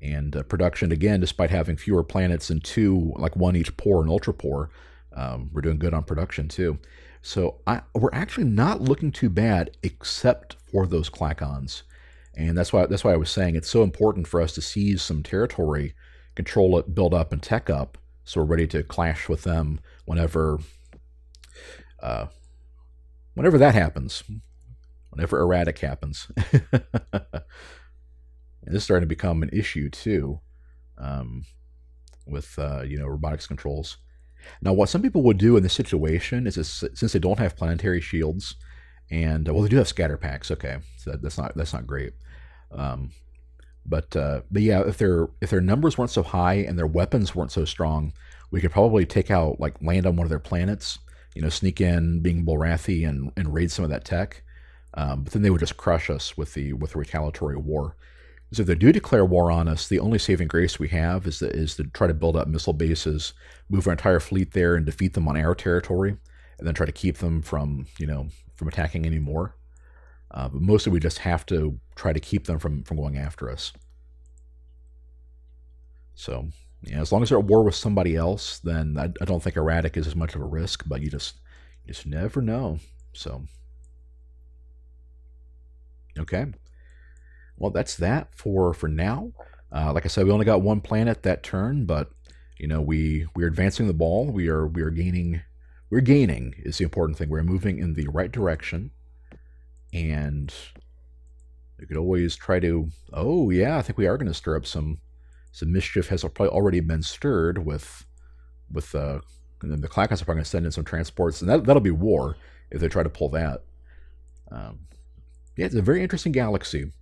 And production, again, despite having fewer planets and two, like one each poor and ultra poor, we're doing good on production too. So we're actually not looking too bad, except for those Klakons. And that's why I was saying it's so important for us to seize some territory, control it, build up, and tech up, so we're ready to clash with them whenever that happens. Whenever erratic happens. And this is starting to become an issue too, with robotics controls. Now, what some people would do in this situation is, since they don't have planetary shields, and they do have scatter packs. Okay, so that's not great. But yeah, if their numbers weren't so high and their weapons weren't so strong, we could probably take out, land on one of their planets. Sneak in, being Bulrathi, and raid some of that tech. But then they would just crush us with the retaliatory war. So if they do declare war on us, the only saving grace we have is to try to build up missile bases, move our entire fleet there, and defeat them on our territory, and then try to keep them from attacking anymore. But mostly we just have to try to keep them from going after us. So as long as they're at war with somebody else, then I don't think erratic is as much of a risk. But you just never know. So. Okay, well, that's that for now. Like I said, we only got one planet that turn, but we're advancing the ball. We're gaining. We're gaining is the important thing. We're moving in the right direction, and we could always try to. Oh yeah, I think we are going to stir up some mischief. Has probably already been stirred with and then the Klakons are probably going to send in some transports, and that'll be war if they try to pull that. Yeah, it's a very interesting galaxy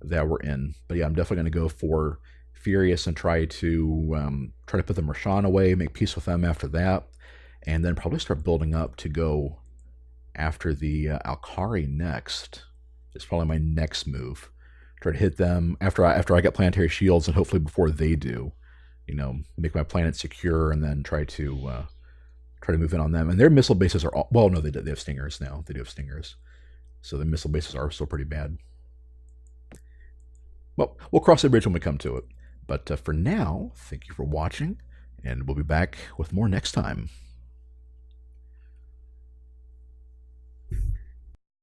that we're in. But yeah, I'm definitely going to go for Furious and try to put the Mrrshan away, make peace with them after that, and then probably start building up to go after the Alkari next. It's probably my next move. Try to hit them after I get planetary shields, and hopefully before they do. Make my planet secure, and then try to move in on them. And their missile bases are no, they have stingers now. They do have stingers. So the missile bases are still pretty bad. Well, we'll cross the bridge when we come to it. But for now, thank you for watching, and we'll be back with more next time.